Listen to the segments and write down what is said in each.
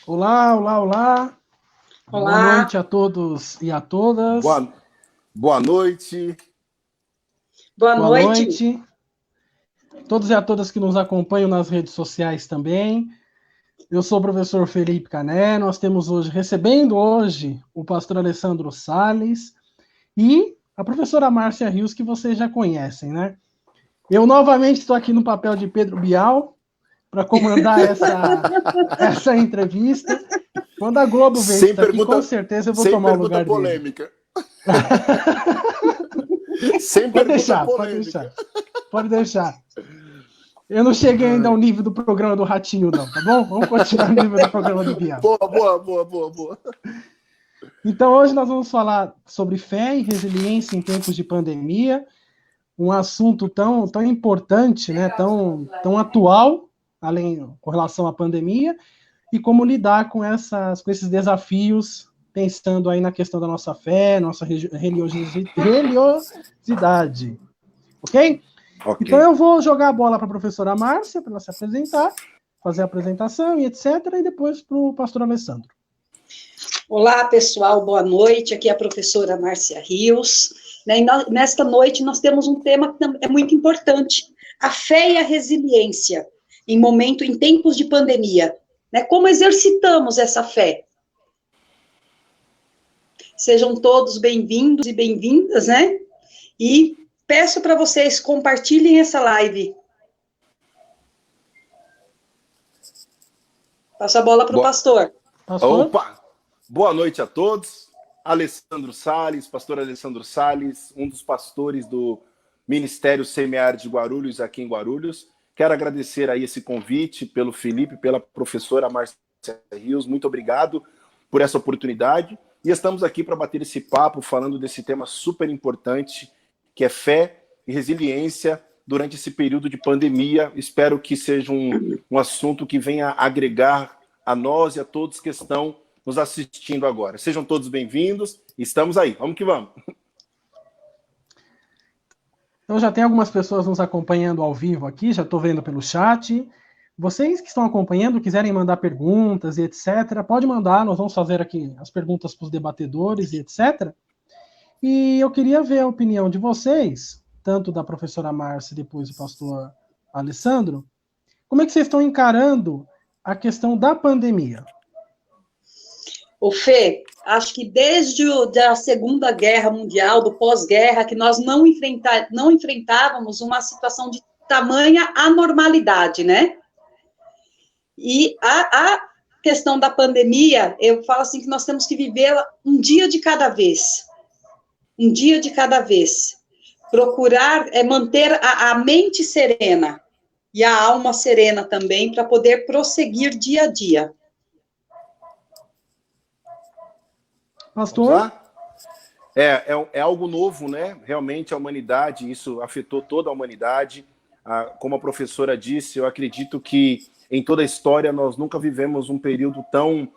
Olá, olá, olá. Boa Olá, noite a todos e a todas. Boa noite. boa Boa noite. noite. Todos e a todas que nos acompanham nas redes sociais também. Eu sou o professor Felipe Cané. Nós temos hoje, recebendo hoje, o pastor Alessandro Sales e a professora Márcia Rios, que vocês já conhecem, né? Eu novamente estou aqui no papel de Pedro Bial para comandar essa entrevista. Quando a Globo vê isso daqui, com certeza eu vou tomar o lugar dele. Polêmica. Sem Pode pergunta deixar, polêmica. pode deixar. Eu não cheguei ainda ao nível do programa do Ratinho, não, tá bom? Vamos continuar no nível do programa do Bial. Boa. Então, hoje nós vamos falar sobre fé e resiliência em tempos de pandemia, um assunto tão importante, né? tão atual, além com relação à pandemia, e como lidar com esses desafios, pensando aí na questão da nossa fé, nossa religiosidade. Ok? Então eu vou jogar a bola para a professora Márcia, para ela se apresentar, fazer a apresentação e etc., e depois para o pastor Alessandro. Olá, pessoal, boa noite. Aqui é a professora Márcia Rios. Nesta noite nós temos um tema que é muito importante, a fé e a resiliência em tempos de pandemia. Como exercitamos essa fé? Sejam todos bem-vindos e bem-vindas, né? E peço para vocês compartilhem essa live. Passo a bola para o pastor. Opa! Boa noite a todos. Alessandro Sales, pastor Alessandro Sales, um dos pastores do Ministério Semear de Guarulhos, aqui em Guarulhos. Quero agradecer aí esse convite pelo Felipe, pela professora Márcia Rios. Muito obrigado por essa oportunidade. E estamos aqui para bater esse papo, falando desse tema super importante, que é fé e resiliência durante esse período de pandemia. Espero que seja um assunto que venha agregar a nós e a todos que estão nos assistindo agora. Sejam todos bem-vindos. Estamos aí. Vamos que vamos. Então já tem algumas pessoas nos acompanhando ao vivo aqui, já estou vendo pelo chat. Vocês que estão acompanhando, quiserem mandar perguntas e etc., pode mandar, nós vamos fazer aqui as perguntas para os debatedores e etc. E eu queria ver a opinião de vocês, tanto da professora Márcia e depois do pastor Alessandro, como é que vocês estão encarando a questão da pandemia? O Fê, acho que desde a Segunda Guerra Mundial, do pós-guerra, que nós não enfrentávamos uma situação de tamanha anormalidade, né? E a questão da pandemia, eu falo assim que nós temos que vivê-la um dia de cada vez. Um dia de cada vez. Procurar manter a mente serena e a alma serena também, para poder prosseguir dia a dia. Pastor? É algo novo, né? Realmente a humanidade, isso afetou toda a humanidade. Como a professora disse, eu acredito que em toda a história nós nunca vivemos um período tão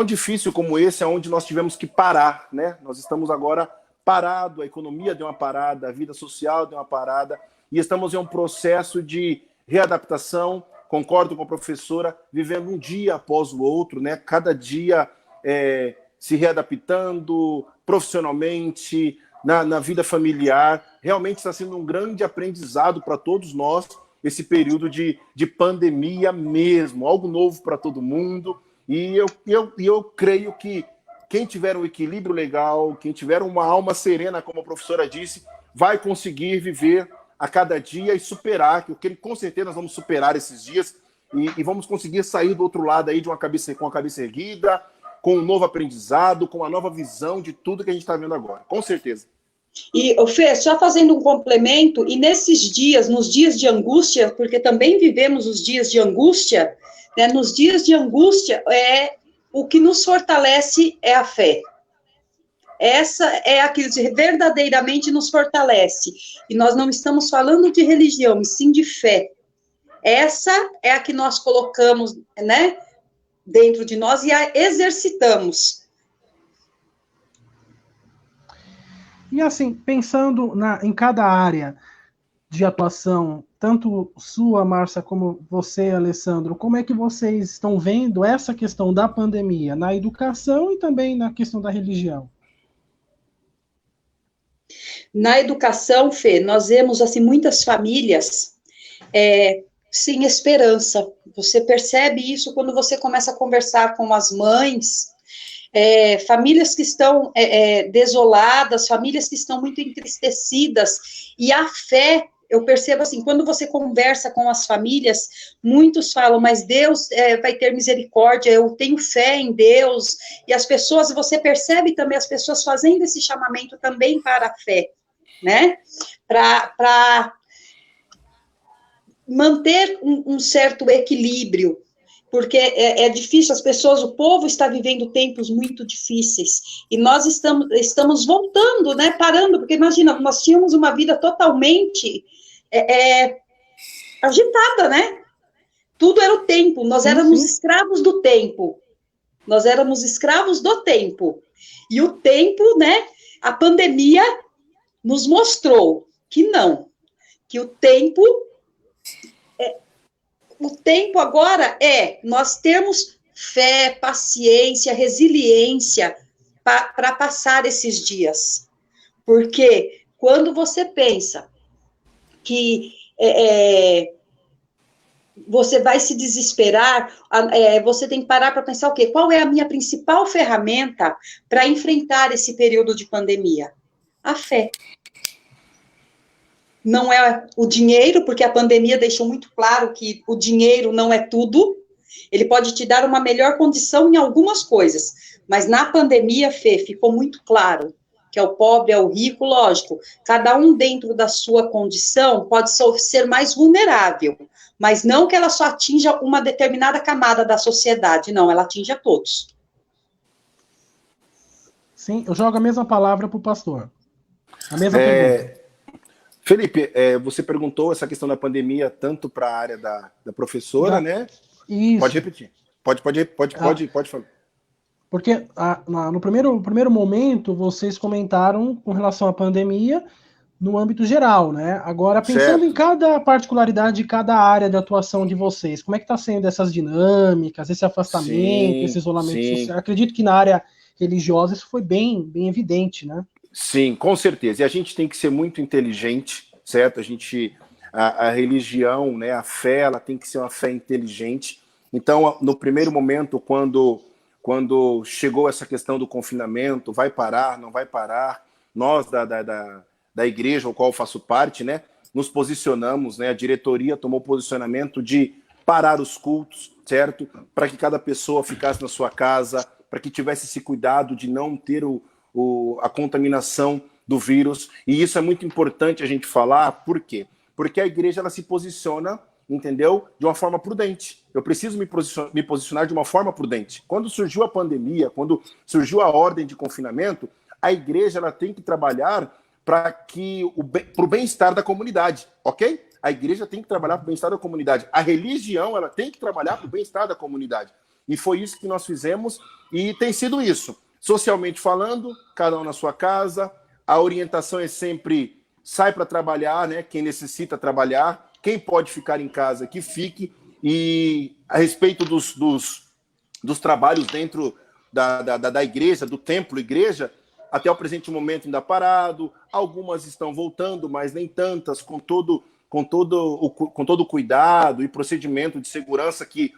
difícil como esse, onde nós tivemos que parar, né? Nós estamos agora parados, a economia deu uma parada, a vida social deu uma parada, e estamos em um processo de readaptação. Concordo com a professora, vivendo um dia após o outro, né? Cada dia se readaptando profissionalmente, na vida familiar. Realmente está sendo um grande aprendizado para todos nós, esse período de pandemia mesmo, algo novo para todo mundo. E eu creio que quem tiver um equilíbrio legal, quem tiver uma alma serena, como a professora disse, vai conseguir viver a cada dia e superar, que com certeza nós vamos superar esses dias e vamos conseguir sair do outro lado aí com a cabeça erguida, com um novo aprendizado, com uma nova visão de tudo que a gente está vendo agora, com certeza. E, Fê, só fazendo um complemento, e nesses dias, nos dias de angústia, porque também vivemos os dias de angústia, né, nos dias de angústia, o que nos fortalece é a fé. Essa é a que verdadeiramente nos fortalece. E nós não estamos falando de religião, e sim de fé. Essa é a que nós colocamos, né, dentro de nós e a exercitamos. E assim, pensando em cada área, de atuação, tanto sua, Márcia, como você, Alessandro, como é que vocês estão vendo essa questão da pandemia na educação e também na questão da religião? Na educação, Fê, nós vemos assim, muitas famílias sem esperança. Você percebe isso quando você começa a conversar com as mães, famílias que estão desoladas, famílias que estão muito entristecidas, e a fé, eu percebo assim, quando você conversa com as famílias, muitos falam, mas Deus vai ter misericórdia, eu tenho fé em Deus, e as pessoas, você percebe também as pessoas fazendo esse chamamento também para a fé, né? Para manter um certo equilíbrio, porque é difícil, as pessoas, o povo está vivendo tempos muito difíceis, e nós estamos voltando, né, parando, porque imagina, nós tínhamos uma vida totalmente agitada, né? Tudo era o tempo, nós éramos escravos do tempo, e o tempo, né, a pandemia nos mostrou que não, que o tempo agora nós termos fé, paciência, resiliência para passar esses dias. Porque quando você pensa que você vai se desesperar, você tem que parar para pensar o quê? Qual é a minha principal ferramenta para enfrentar esse período de pandemia? A fé. Não é o dinheiro, porque a pandemia deixou muito claro que o dinheiro não é tudo, ele pode te dar uma melhor condição em algumas coisas, mas na pandemia, Fê, ficou muito claro que é o pobre, é o rico, lógico, cada um dentro da sua condição pode ser mais vulnerável, mas não que ela só atinja uma determinada camada da sociedade, não, ela atinge a todos. Sim, eu jogo a mesma palavra para o pastor. A mesma pergunta. Felipe, você perguntou essa questão da pandemia tanto para a área da professora, né? Isso. Pode repetir. Pode falar. Porque no primeiro momento, vocês comentaram com relação à pandemia no âmbito geral, né? Agora, pensando em cada particularidade de cada área de atuação de vocês, como é que está sendo essas dinâmicas, esse afastamento, esse isolamento social? Acredito que na área religiosa isso foi bem evidente, né? Sim, com certeza. E a gente tem que ser muito inteligente, certo? A religião, né, a fé, ela tem que ser uma fé inteligente. Então, no primeiro momento, quando chegou essa questão do confinamento, vai parar, não vai parar, nós da igreja, ao qual eu faço parte, né, nos posicionamos, né, a diretoria tomou posicionamento de parar os cultos, certo? Para que cada pessoa ficasse na sua casa, para que tivesse esse cuidado de não ter a contaminação do vírus. E isso é muito importante a gente falar, por quê? Porque a igreja ela se posiciona, entendeu? De uma forma prudente. Eu preciso me posicionar de uma forma prudente. Quando surgiu a pandemia, quando surgiu a ordem de confinamento, a igreja ela tem que trabalhar para o bem-estar da comunidade, ok? A igreja tem que trabalhar para o bem-estar da comunidade. A religião ela tem que trabalhar para o bem-estar da comunidade. E foi isso que nós fizemos e tem sido isso. Socialmente falando, cada um na sua casa, a orientação é sempre sai para trabalhar, né? Quem necessita trabalhar, quem pode ficar em casa, que fique. E a respeito dos trabalhos dentro da igreja, do templo igreja, até o presente momento ainda parado, algumas estão voltando, mas nem tantas, com todo o cuidado e procedimento de segurança que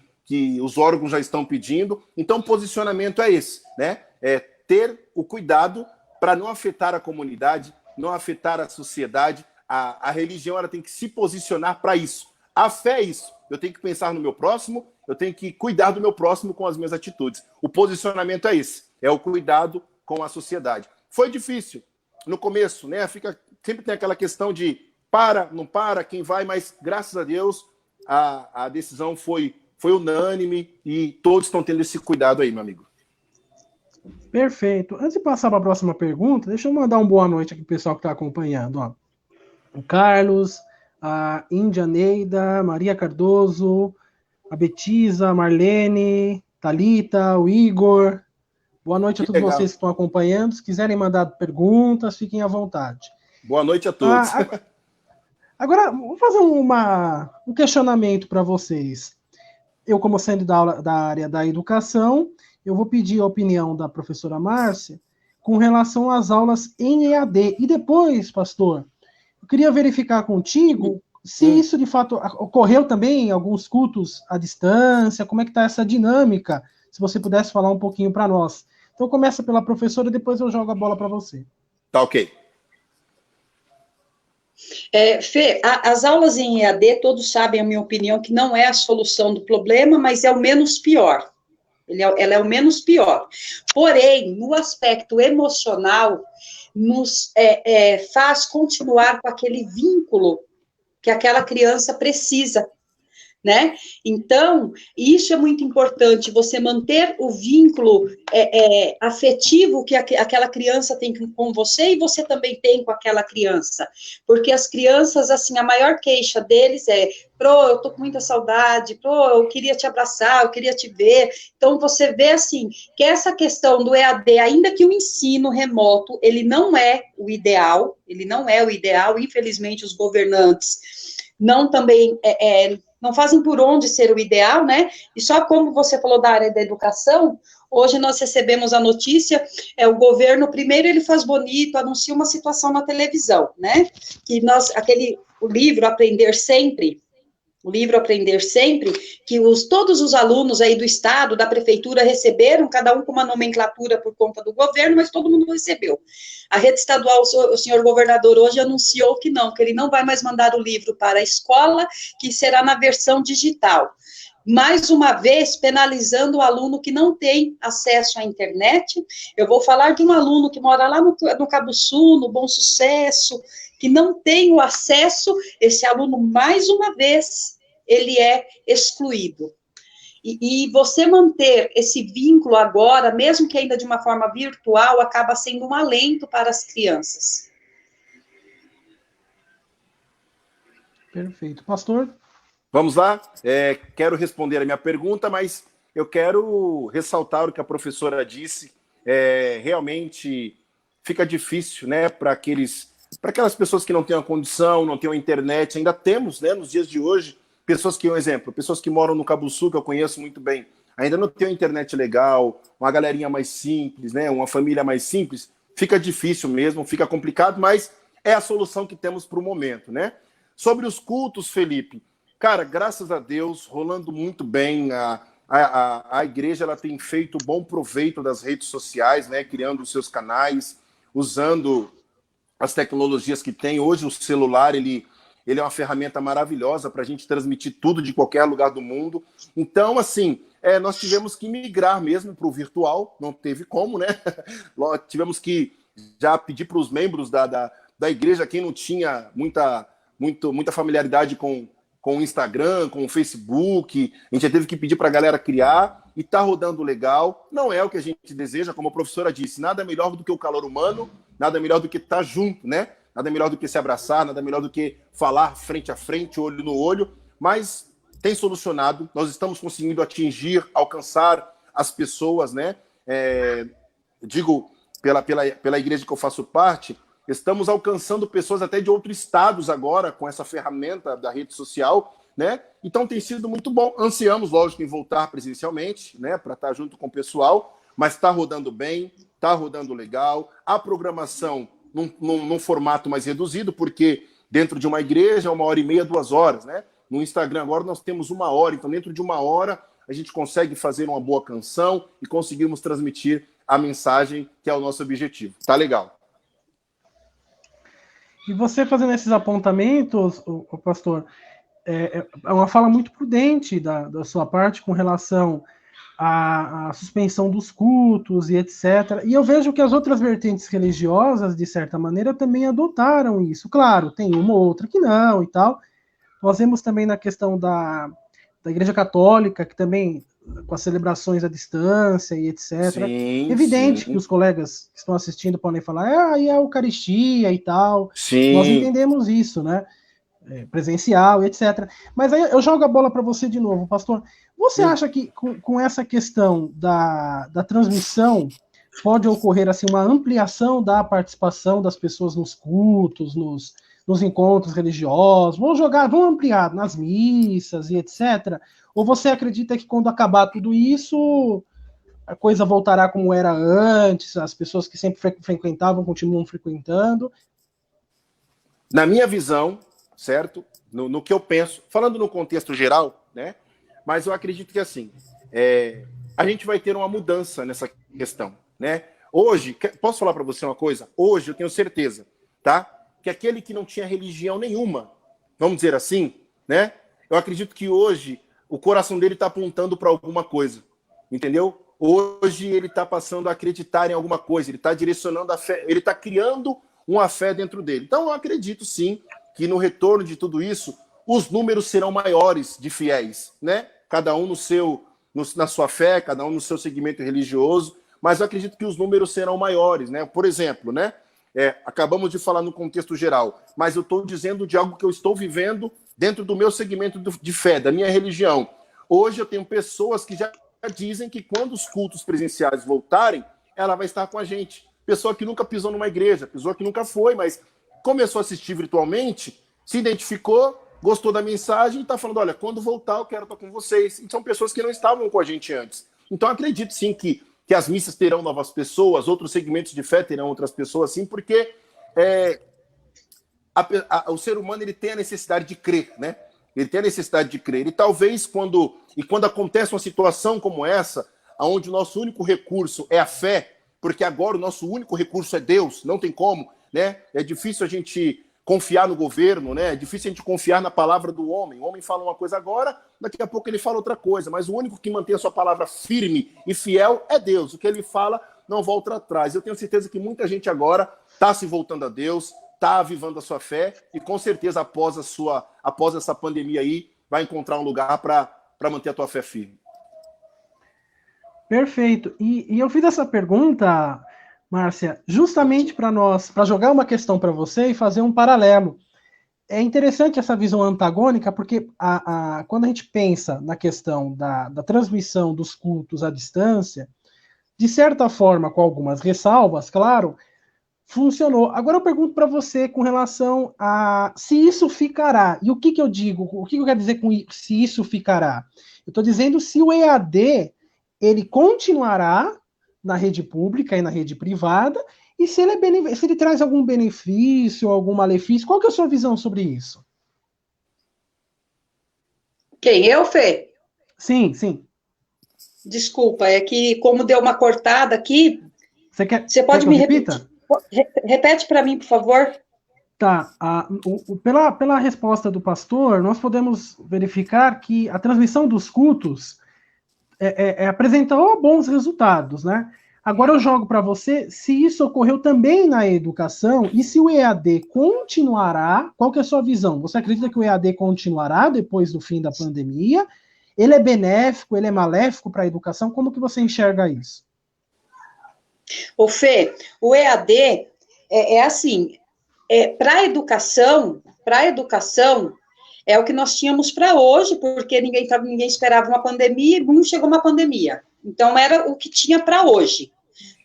os órgãos já estão pedindo. Então, o posicionamento é esse, né? É ter o cuidado para não afetar a comunidade, não afetar a sociedade. A religião ela tem que se posicionar para isso. A fé é isso. Eu tenho que pensar no meu próximo, eu tenho que cuidar do meu próximo com as minhas atitudes. O posicionamento é esse, é o cuidado com a sociedade. Foi difícil no começo, né? Sempre tem aquela questão de não para, quem vai, mas graças a Deus a decisão foi unânime e todos estão tendo esse cuidado aí, meu amigo. Perfeito. Antes de passar para a próxima pergunta, deixa eu mandar uma boa noite aqui pro pessoal que está acompanhando. Ó. O Carlos, a Índia Neida, Maria Cardoso, a Betisa, a Marlene, Thalita, o Igor. Boa noite a todos vocês que estão acompanhando. Se quiserem mandar perguntas, fiquem à vontade. Boa noite a todos. Agora, vou fazer um questionamento para vocês. Eu, como sendo da área da educação, eu vou pedir a opinião da professora Márcia com relação às aulas em EAD. E depois, pastor, eu queria verificar contigo se isso de fato ocorreu também em alguns cultos à distância, como é que está essa dinâmica, se você pudesse falar um pouquinho para nós. Então começa pela professora, depois eu jogo a bola para você. Tá ok. Fê, as aulas em EAD, todos sabem a minha opinião, que não é a solução do problema, mas é o menos pior. Ela é o menos pior. Porém, no aspecto emocional, nos faz continuar com aquele vínculo que aquela criança precisa, né? Então, isso é muito importante, você manter o vínculo afetivo que aquela criança tem com você e você também tem com aquela criança. Porque as crianças, assim, a maior queixa deles é: Pro, eu tô com muita saudade, Pro, eu queria te abraçar, eu queria te ver. Então, você vê, assim, que essa questão do EAD, ainda que o ensino remoto, ele não é o ideal, infelizmente, os governantes não também não fazem por onde ser o ideal, né? E só como você falou da área da educação, hoje nós recebemos a notícia, o governo, primeiro ele faz bonito, anuncia uma situação na televisão, né? Que o livro Aprender Sempre, que todos os alunos aí do estado, da prefeitura receberam, cada um com uma nomenclatura por conta do governo, mas todo mundo recebeu. A rede estadual, o senhor governador hoje anunciou que ele não vai mais mandar o livro para a escola, que será na versão digital. Mais uma vez, penalizando o aluno que não tem acesso à internet. Eu vou falar de um aluno que mora lá no Cabo Sul, no Bom Sucesso, que não tem o acesso. Esse aluno, mais uma vez, ele é excluído. E você manter esse vínculo agora, mesmo que ainda de uma forma virtual, acaba sendo um alento para as crianças. Perfeito. Pastor? Vamos lá? Quero responder a minha pergunta, mas eu quero ressaltar o que a professora disse. Realmente fica difícil, né, para aquelas pessoas que não têm a condição, não têm a internet. Ainda temos, né, nos dias de hoje, pessoas que moram no Cabo Sul, que eu conheço muito bem, ainda não tem a internet legal, uma galerinha mais simples, né, uma família mais simples. Fica difícil mesmo, fica complicado, mas é a solução que temos para o momento, né? Sobre os cultos, Felipe, cara, graças a Deus, rolando muito bem. A igreja ela tem feito bom proveito das redes sociais, né, criando os seus canais, usando as tecnologias que tem. Hoje o celular ele é uma ferramenta maravilhosa para a gente transmitir tudo de qualquer lugar do mundo. Então, assim, nós tivemos que migrar mesmo para o virtual, não teve como, né? Tivemos que já pedir para os membros da igreja, quem não tinha muita familiaridade com o Instagram, com o Facebook, a gente já teve que pedir para a galera criar, e está rodando legal. Não é o que a gente deseja, como a professora disse, nada melhor do que o calor humano, nada melhor do que estar junto, né? Nada melhor do que se abraçar, nada melhor do que falar frente a frente, olho no olho, mas tem solucionado, nós estamos conseguindo alcançar as pessoas, né? Digo, pela igreja que eu faço parte, estamos alcançando pessoas até de outros estados agora com essa ferramenta da rede social, né? Então tem sido muito bom. Ansiamos, lógico, em voltar presencialmente, né? Para estar junto com o pessoal, mas está rodando bem, está rodando legal. A programação num formato mais reduzido, porque dentro de uma igreja é 1h30, 2 horas, né? No Instagram agora nós temos 1 hora, então dentro de 1 hora a gente consegue fazer uma boa canção e conseguimos transmitir a mensagem que é o nosso objetivo. Tá legal. E você fazendo esses apontamentos, o pastor, é uma fala muito prudente da sua parte com relação à suspensão dos cultos e etc. E eu vejo que as outras vertentes religiosas, de certa maneira, também adotaram isso. Claro, tem uma ou outra que não e tal. Nós vemos também na questão da Igreja Católica, que também, com as celebrações à distância e etc. Sim, evidente sim. que os colegas que estão assistindo podem falar, e a Eucaristia e tal. Sim. Nós entendemos isso, né? Presencial e etc. Mas aí eu jogo a bola para você de novo, pastor. Você acha que com essa questão da transmissão pode ocorrer assim uma ampliação da participação das pessoas nos cultos, nos encontros religiosos, vamos ampliar nas missas e etc. Ou você acredita que quando acabar tudo isso, a coisa voltará como era antes, as pessoas que sempre frequentavam continuam frequentando? Na minha visão, certo? No que eu penso, falando no contexto geral, né? Mas eu acredito que assim, a gente vai ter uma mudança nessa questão, né? Hoje, posso falar para você uma coisa? Hoje eu tenho certeza, tá? Que aquele que não tinha religião nenhuma, vamos dizer assim, né? Eu acredito que hoje o coração dele está apontando para alguma coisa, entendeu? Hoje ele está passando a acreditar em alguma coisa, ele está direcionando a fé, ele está criando uma fé dentro dele. Então eu acredito sim que no retorno de tudo isso, os números serão maiores de fiéis, né? Cada um na sua fé, cada um no seu segmento religioso, mas eu acredito que os números serão maiores, né? Por exemplo, né? Acabamos de falar no contexto geral, mas eu estou dizendo de algo que eu estou vivendo dentro do meu segmento de fé, da minha religião. Hoje eu tenho pessoas que já dizem que quando os cultos presenciais voltarem, ela vai estar com a gente. Pessoa que nunca pisou numa igreja, pessoa que nunca foi, mas começou a assistir virtualmente, se identificou, gostou da mensagem e está falando, olha, quando voltar eu quero estar com vocês. E são pessoas que não estavam com a gente antes. Então acredito sim que as missas terão novas pessoas, outros segmentos de fé terão outras pessoas, sim, porque o ser humano ele tem a necessidade de crer, né? Ele tem a necessidade de crer. E talvez quando acontece uma situação como essa, onde o nosso único recurso é a fé, porque agora o nosso único recurso é Deus, não tem como, né? É difícil a gente confiar no governo, né? É difícil a gente confiar na palavra do homem. O homem fala uma coisa agora, daqui a pouco ele fala outra coisa, mas o único que mantém a sua palavra firme e fiel é Deus. O que ele fala não volta atrás. Eu tenho certeza que muita gente agora está se voltando a Deus, está avivando a sua fé e com certeza após essa pandemia aí, vai encontrar um lugar para manter a tua fé firme. Perfeito. E eu fiz essa pergunta, Márcia, justamente para jogar uma questão para você e fazer um paralelo. É interessante essa visão antagônica, porque quando a gente pensa na questão da transmissão dos cultos à distância, de certa forma, com algumas ressalvas, claro, funcionou. Agora eu pergunto para você com relação a se isso ficará. E o que eu digo? O que eu quero dizer com se isso ficará? Eu estou dizendo se o EAD ele continuará na rede pública e na rede privada, e se ele traz algum benefício, algum malefício. Qual que é a sua visão sobre isso? Quem? Eu, Fê? Sim, sim. Desculpa, é que como deu uma cortada aqui, você pode me repetir? Repete para mim, por favor. Tá. Pela resposta do pastor, nós podemos verificar que a transmissão dos cultos apresentou bons resultados, né? Agora eu jogo para você se isso ocorreu também na educação e se o EAD continuará. Qual que é a sua visão? Você acredita que o EAD continuará depois do fim da pandemia? Ele é benéfico, ele é maléfico para a educação? Como que você enxerga isso? Ô Fê, o EAD assim, para a educação é o que nós tínhamos para hoje, porque ninguém esperava uma pandemia e não chegou uma pandemia. Então, era o que tinha para hoje,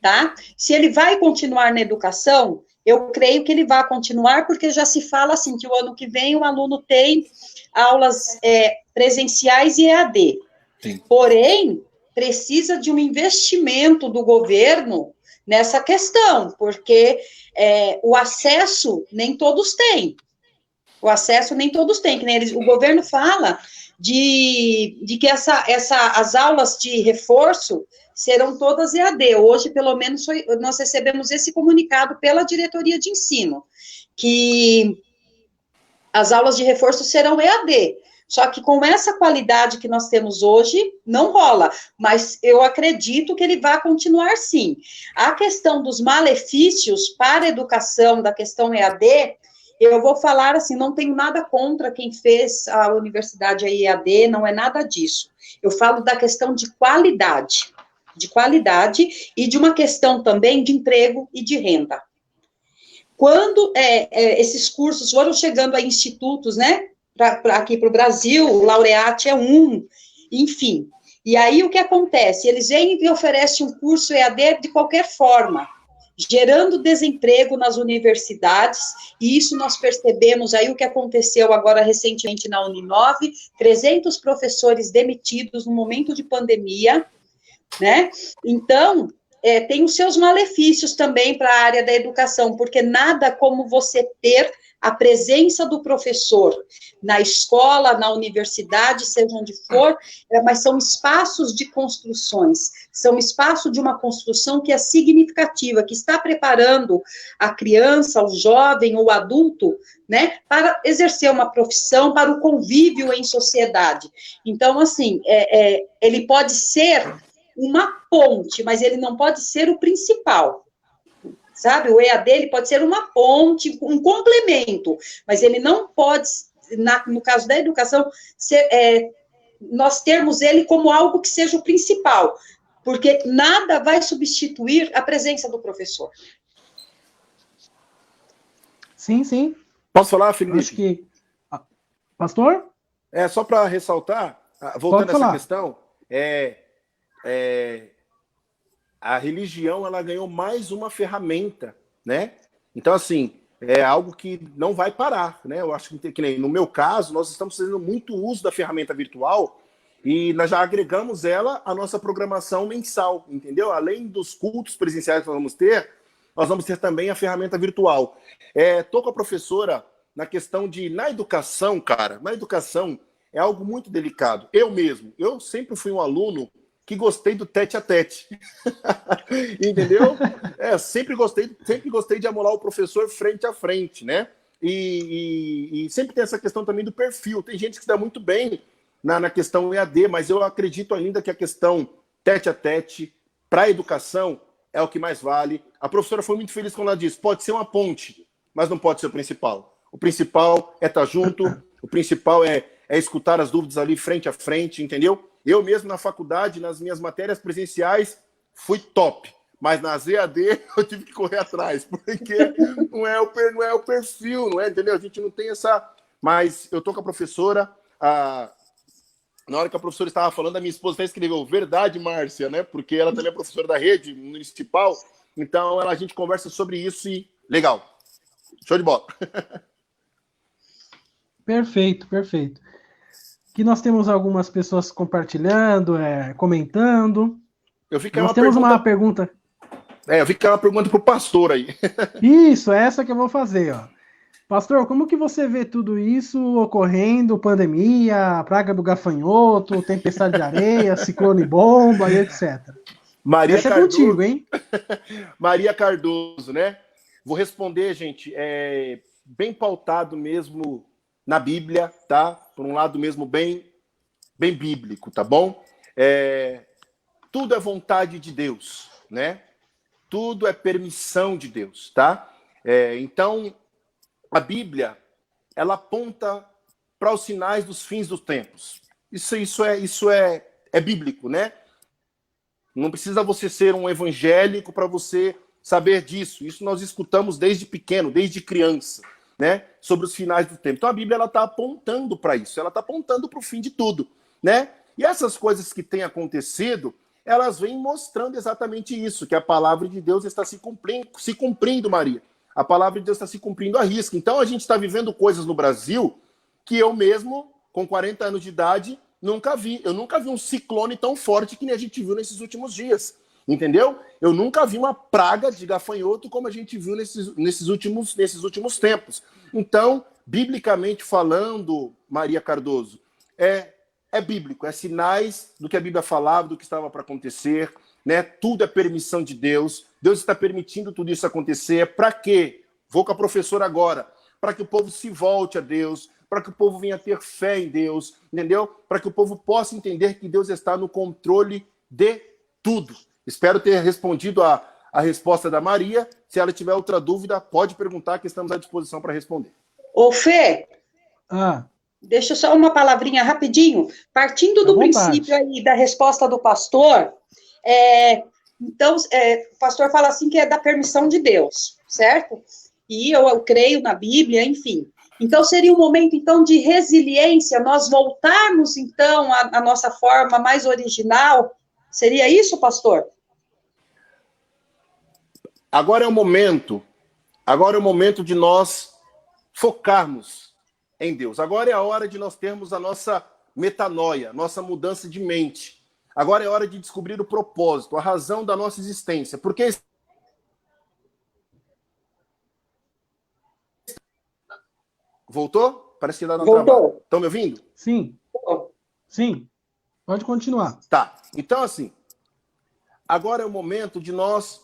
tá? Se ele vai continuar na educação, eu creio que ele vai continuar, porque já se fala assim, que o ano que vem o aluno tem aulas presenciais e EAD. Sim. Porém, precisa de um investimento do governo nessa questão, porque o acesso nem todos têm. Que nem o governo fala de que as aulas de reforço serão todas EAD. Hoje, pelo menos, nós recebemos esse comunicado pela diretoria de ensino, que as aulas de reforço serão EAD. Só que com essa qualidade que nós temos hoje, não rola. Mas eu acredito que ele vai continuar sim. A questão dos malefícios para a educação, da questão EAD, eu vou falar assim, não tenho nada contra quem fez a universidade EAD, não é nada disso. Eu falo da questão de qualidade e de uma questão também de emprego e de renda. Quando esses cursos foram chegando a institutos, né, aqui para o Brasil, o Laureate é um, enfim. E aí o que acontece? Eles vêm e oferecem um curso EAD de qualquer forma. gerando desemprego nas universidades, e isso nós percebemos aí o que aconteceu agora recentemente na Uninove, 300 professores demitidos no momento de pandemia, né? Então, tem os seus malefícios também para a área da educação, porque nada como você ter a presença do professor na escola, na universidade, seja onde for, mas são espaços de construções, são espaço de uma construção que é significativa, que está preparando a criança, o jovem, o adulto, né, para exercer uma profissão, para o convívio em sociedade. Então, assim, ele pode ser uma ponte, mas ele não pode ser o principal. Sabe, o EAD ele pode ser uma ponte, um complemento, mas ele não pode, no caso da educação, nós termos ele como algo que seja o principal, porque nada vai substituir a presença do professor. Sim, sim. Posso falar, Felipe? Acho que... Pastor? Só para ressaltar, voltando a essa questão, a religião, ela ganhou mais uma ferramenta, né? Então, assim, é algo que não vai parar, né? Eu acho que nem no meu caso, nós estamos fazendo muito uso da ferramenta virtual e nós já agregamos ela à nossa programação mensal, entendeu? Além dos cultos presenciais que nós vamos ter também a ferramenta virtual. Tô com a professora na questão na educação, cara, na educação é algo muito delicado. Eu sempre fui um aluno que gostei do tete-a-tete, entendeu? Sempre gostei de amolar o professor frente a frente, né? E sempre tem essa questão também do perfil. Tem gente que se dá muito bem na questão EAD, mas eu acredito ainda que a questão tete-a-tete para a educação é o que mais vale. A professora foi muito feliz quando ela disse, pode ser uma ponte, mas não pode ser o principal. O principal é estar junto, o principal é escutar as dúvidas ali frente a frente, entendeu? Eu mesmo, na faculdade, nas minhas matérias presenciais, fui top. Mas nas EAD, eu tive que correr atrás, porque não é o perfil, não é, entendeu? A gente não tem essa... Mas eu tô com a professora, na hora que a professora estava falando, a minha esposa até escreveu, verdade, Márcia, né? Porque ela também é professora da rede municipal, então a gente conversa sobre isso e... Legal. Show de bola. Perfeito, perfeito. Aqui nós temos algumas pessoas compartilhando, comentando. Nós temos uma pergunta. Eu vi que é uma pergunta para o pastor aí. Isso, essa que eu vou fazer, ó. Pastor, como que você vê tudo isso ocorrendo, pandemia, praga do gafanhoto, tempestade de areia, ciclone bomba e etc. Essa é contigo, hein? Maria Cardoso, né? Vou responder, gente, bem pautado mesmo na Bíblia, tá? Por um lado mesmo bem bíblico, tá bom? Tudo é vontade de Deus, né? Tudo é permissão de Deus, tá? Então, a Bíblia, ela aponta para os sinais dos fins dos tempos. Isso é bíblico, né? Não precisa você ser um evangélico para você saber disso. Isso nós escutamos desde pequeno, desde criança, né? Sobre os finais do tempo. Então a Bíblia está apontando para isso, ela está apontando para o fim de tudo, né? E essas coisas que têm acontecido, elas vêm mostrando exatamente isso, que a palavra de Deus está se cumprindo, Maria. A palavra de Deus está se cumprindo à risca. Então a gente está vivendo coisas no Brasil que eu mesmo, com 40 anos de idade, nunca vi. Eu nunca vi um ciclone tão forte que nem a gente viu nesses últimos dias. Entendeu? Eu nunca vi uma praga de gafanhoto como a gente viu nesses últimos tempos. Então, biblicamente falando, Maria Cardoso, é bíblico, é sinais do que a Bíblia falava, do que estava para acontecer, né? Tudo é permissão de Deus. Deus está permitindo tudo isso acontecer. Para quê? Vou com a professora agora. Para que o povo se volte a Deus, para que o povo venha ter fé em Deus, entendeu? Para que o povo possa entender que Deus está no controle de tudo. Espero ter respondido a resposta da Maria. Se ela tiver outra dúvida, pode perguntar, que estamos à disposição para responder. Ô, Fê, deixa só uma palavrinha rapidinho. Partindo do princípio aí da resposta do pastor, então, o pastor fala assim que é da permissão de Deus, certo? E eu creio na Bíblia, enfim. Então, seria um momento, então, de resiliência, nós voltarmos, então, à nossa forma mais original. Seria isso, pastor? agora é o momento de nós focarmos em Deus. Agora é a hora de nós termos a nossa metanoia, nossa mudança de mente. Agora é hora de descobrir o propósito, a razão da nossa existência. Porque voltou? Parece que dá uma travada. Estão me ouvindo? Sim. Sim. Pode continuar. Tá. Então, assim, agora é o momento de nós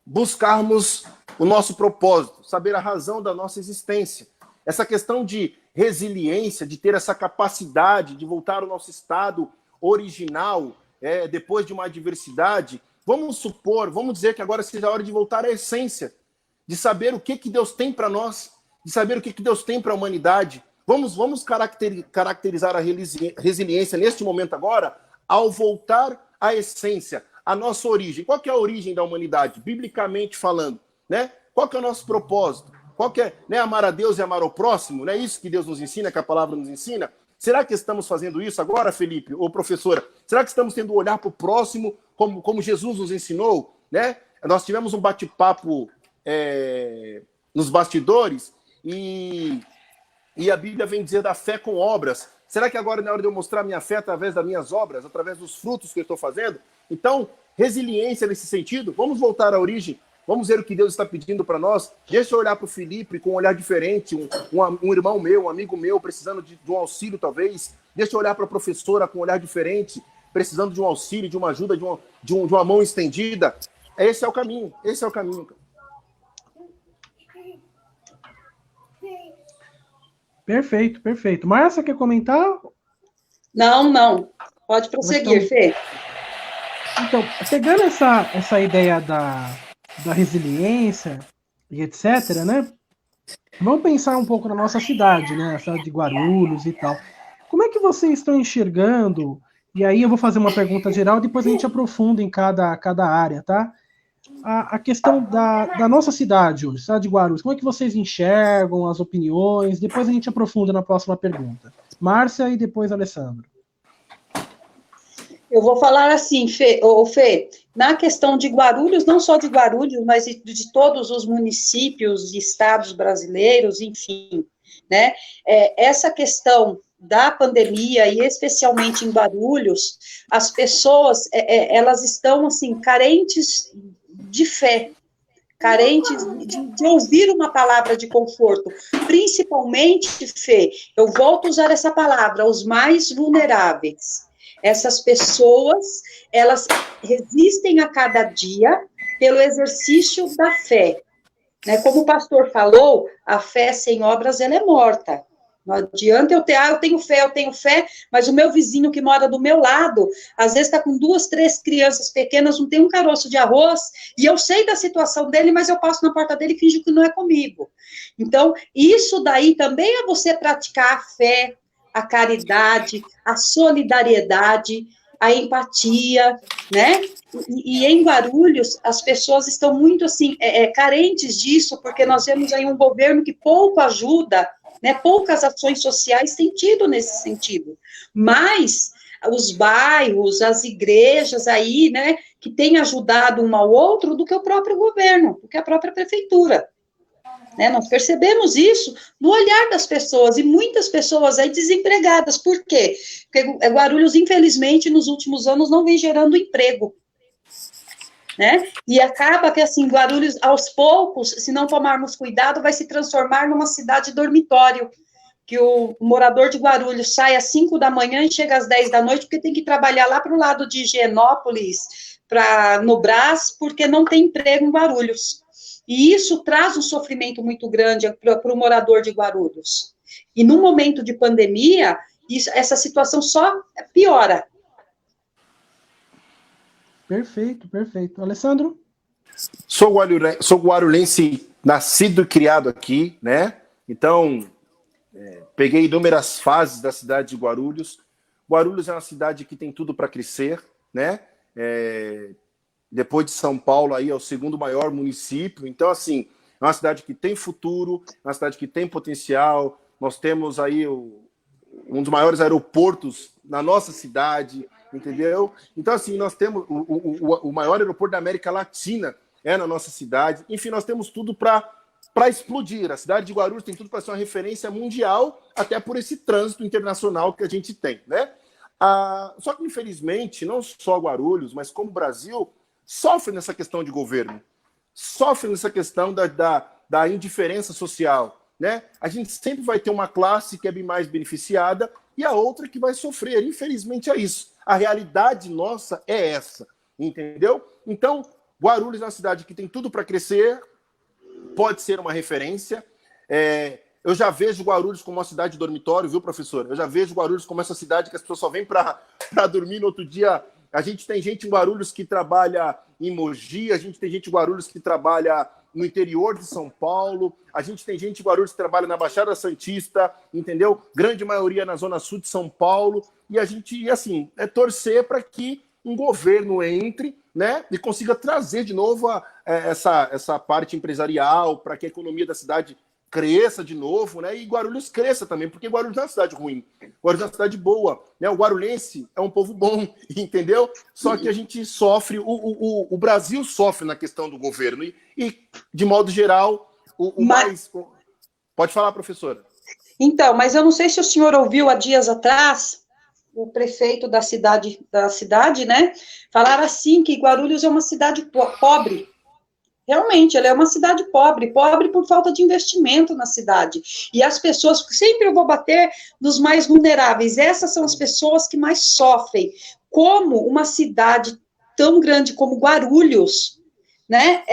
buscarmos o nosso propósito, saber a razão da nossa existência. Essa questão de resiliência, de ter essa capacidade de voltar ao nosso estado original, depois de uma adversidade, vamos dizer que agora seja a hora de voltar à essência, de saber o que Deus tem para nós, de saber o que Deus tem para a humanidade. Vamos caracterizar a resiliência neste momento agora, ao voltar à essência, à nossa origem. Qual que é a origem da humanidade, biblicamente falando, né? Qual que é o nosso propósito? Qual que é, né, amar a Deus e amar ao próximo? Não é isso que Deus nos ensina, que a palavra nos ensina? Será que estamos fazendo isso agora, Felipe, ou professora? Será que estamos tendo um olhar para o próximo, como Jesus nos ensinou? Né? Nós tivemos um bate-papo nos bastidores e a Bíblia vem dizer da fé com obras. Será que agora é na hora de eu mostrar minha fé através das minhas obras, através dos frutos que eu estou fazendo? Então, resiliência nesse sentido. Vamos voltar à origem. Vamos ver o que Deus está pedindo para nós. Deixa eu olhar para o Felipe com um olhar diferente, um irmão meu, um amigo meu, precisando de um auxílio, talvez. Deixa eu olhar para a professora com um olhar diferente, precisando de um auxílio, de uma ajuda, de uma mão estendida. Esse é o caminho. Esse é o caminho. Perfeito, perfeito. Márcia, quer comentar? Não. Pode prosseguir, Fê. Então, pegando essa ideia da resiliência e etc, né? Vamos pensar um pouco na nossa cidade, né? A cidade de Guarulhos e tal. Como é que vocês estão enxergando? E aí eu vou fazer uma pergunta geral, depois a gente aprofunda em cada área, tá? A questão da nossa cidade hoje, cidade de Guarulhos, como é que vocês enxergam as opiniões? Depois a gente aprofunda na próxima pergunta. Márcia e depois Alessandro. Eu vou falar assim, Fê, na questão de Guarulhos, não só de Guarulhos, mas de todos os municípios e estados brasileiros, enfim, né? Essa questão da pandemia, e especialmente em Guarulhos, as pessoas, elas estão, assim, carentes de fé, carentes de ouvir uma palavra de conforto, principalmente, Fê, eu volto a usar essa palavra, os mais vulneráveis. Essas pessoas, elas resistem a cada dia pelo exercício da fé. Né? Como o pastor falou, a fé sem obras, ela é morta. Não adianta eu tenho fé, mas o meu vizinho que mora do meu lado, às vezes está com 2, 3 crianças pequenas, não tem um caroço de arroz, e eu sei da situação dele, mas eu passo na porta dele e finjo que não é comigo. Então, isso daí também é você praticar a fé, a caridade, a solidariedade, a empatia, né? E em Guarulhos, as pessoas estão muito, assim, carentes disso, porque nós vemos aí um governo que pouco ajuda, né? Poucas ações sociais têm tido nesse sentido. Mas os bairros, as igrejas aí, né, que têm ajudado um ao outro do que o próprio governo, do que a própria prefeitura. Né, nós percebemos isso no olhar das pessoas, e muitas pessoas aí desempregadas. Por quê? Porque Guarulhos, infelizmente, nos últimos anos não vem gerando emprego. Né? E acaba que, assim, Guarulhos, aos poucos, se não tomarmos cuidado, vai se transformar numa cidade dormitório, que o morador de Guarulhos sai às 5 da manhã e chega às 10 da noite, porque tem que trabalhar lá para o lado de Higienópolis, no Brás, porque não tem emprego em Guarulhos. E isso traz um sofrimento muito grande para o morador de Guarulhos. E no momento de pandemia, essa situação só piora. Perfeito, perfeito. Alessandro? Sou guarulhense, nascido e criado aqui, né? Então, peguei inúmeras fases da cidade de Guarulhos. Guarulhos é uma cidade que tem tudo para crescer, né? Depois de São Paulo, aí é o segundo maior município. Então, assim, é uma cidade que tem futuro, uma cidade que tem potencial. Nós temos aí um dos maiores aeroportos na nossa cidade, entendeu? Então, assim, nós temos o maior aeroporto da América Latina, é na nossa cidade. Enfim, nós temos tudo para explodir. A cidade de Guarulhos tem tudo para ser uma referência mundial, até por esse trânsito internacional que a gente tem, né? Só que, infelizmente, não só Guarulhos, mas como o Brasil, sofre nessa questão de governo, sofre nessa questão da indiferença social, né? A gente sempre vai ter uma classe que é bem mais beneficiada e a outra que vai sofrer. Infelizmente, é isso. A realidade nossa é essa, entendeu? Então, Guarulhos é uma cidade que tem tudo para crescer, pode ser uma referência. Eu já vejo Guarulhos como uma cidade de dormitório, viu, professor? Eu já vejo Guarulhos como essa cidade que as pessoas só vêm para dormir no outro dia. A gente tem gente em Guarulhos que trabalha em Mogi, a gente tem gente em Guarulhos que trabalha no interior de São Paulo, a gente tem gente em Guarulhos que trabalha na Baixada Santista, entendeu? Grande maioria na Zona Sul de São Paulo. E a gente, assim, torcer para que um governo entre, né, e consiga trazer de novo essa parte empresarial, para que a economia da cidade cresça de novo, né, e Guarulhos cresça também, porque Guarulhos não é uma cidade ruim, Guarulhos é uma cidade boa, né, o guarulhense é um povo bom, entendeu? Só que a gente sofre, o Brasil sofre na questão do governo, e de modo geral, Pode falar, professora. Então, mas eu não sei se o senhor ouviu há dias atrás, o prefeito da cidade, né, falar assim, que Guarulhos é uma cidade pobre. Realmente, ela é uma cidade pobre por falta de investimento na cidade. E as pessoas, sempre eu vou bater nos mais vulneráveis, essas são as pessoas que mais sofrem. Como uma cidade tão grande como Guarulhos, né,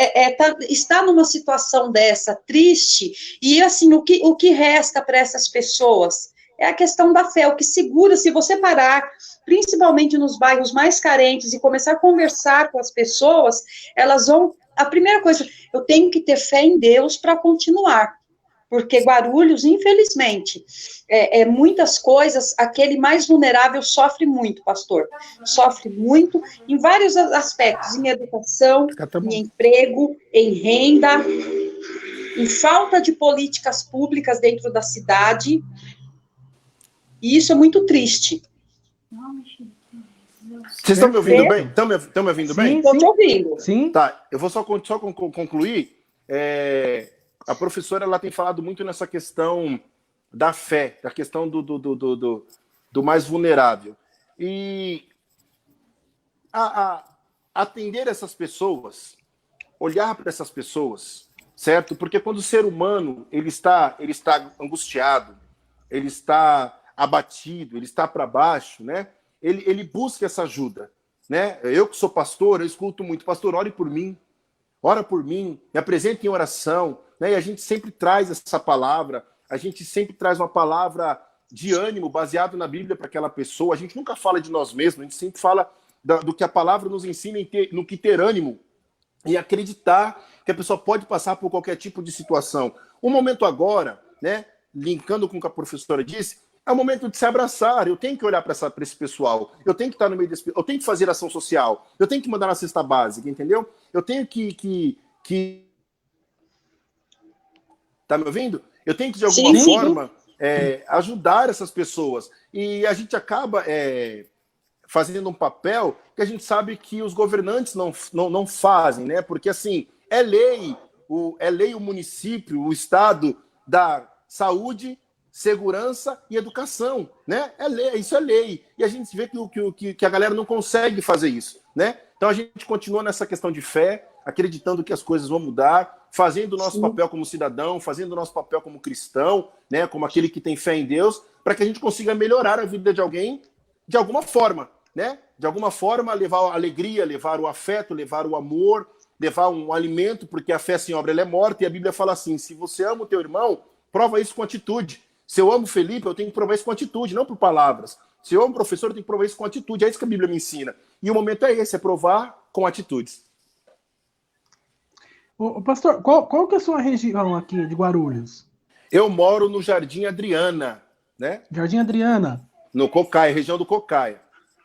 está numa situação dessa, triste, e assim, o que resta para essas pessoas? É a questão da fé, o que segura, se você parar, principalmente nos bairros mais carentes, e começar a conversar com as pessoas, elas vão. A primeira coisa, eu tenho que ter fé em Deus para continuar, porque Guarulhos, infelizmente, muitas coisas, aquele mais vulnerável sofre muito, pastor, sofre muito em vários aspectos, em educação, em emprego, em renda, em falta de políticas públicas dentro da cidade, e isso é muito triste. Vocês estão me ouvindo bem? Estão me ouvindo bem? Estou te ouvindo. Sim. Tá, eu vou só concluir. A professora ela tem falado muito nessa questão da fé, da questão do mais vulnerável. E atender essas pessoas, olhar para essas pessoas, certo? Porque quando o ser humano ele está angustiado, ele está abatido, ele está para baixo, né? Ele busca essa ajuda, né? Eu que sou pastor, eu escuto muito, pastor, ore por mim, ora por mim, me apresente em oração, né? E a gente sempre traz essa palavra, a gente sempre traz uma palavra de ânimo baseado na Bíblia para aquela pessoa. A gente nunca fala de nós mesmos, a gente sempre fala do que a palavra nos ensina no que ter ânimo e acreditar que a pessoa pode passar por qualquer tipo de situação. O momento agora, né? Linkando com o que a professora disse, é o momento de se abraçar. Eu tenho que olhar para esse pessoal. Eu tenho que estar no meio desse... Eu tenho que fazer ação social. Eu tenho que mandar na cesta básica, entendeu? Eu tenho que... Tá me ouvindo? Eu tenho que, de alguma forma, ajudar essas pessoas. E a gente acaba fazendo um papel que a gente sabe que os governantes não fazem, né? Porque, assim, é lei o município, o estado da saúde, segurança e educação, né? Isso é lei. E a gente vê que a galera não consegue fazer isso, né? Então a gente continua nessa questão de fé, acreditando que as coisas vão mudar, fazendo o nosso papel como cidadão, fazendo o nosso papel como cristão, né? Como aquele que tem fé em Deus, para que a gente consiga melhorar a vida de alguém de alguma forma, né? De alguma forma, levar a alegria, levar o afeto, levar o amor, levar um alimento, porque a fé sem obra ela é morta, e a Bíblia fala assim, se você ama o teu irmão, prova isso com atitude. Se eu amo o Felipe, eu tenho que provar isso com atitude, não por palavras. Se eu amo o professor, eu tenho que provar isso com atitude. É isso que a Bíblia me ensina. E o momento é esse, é provar com atitudes. Pastor, qual que é a sua região aqui de Guarulhos? Eu moro no Jardim Adriana, né? Jardim Adriana. No Cocaia, região do Cocaia.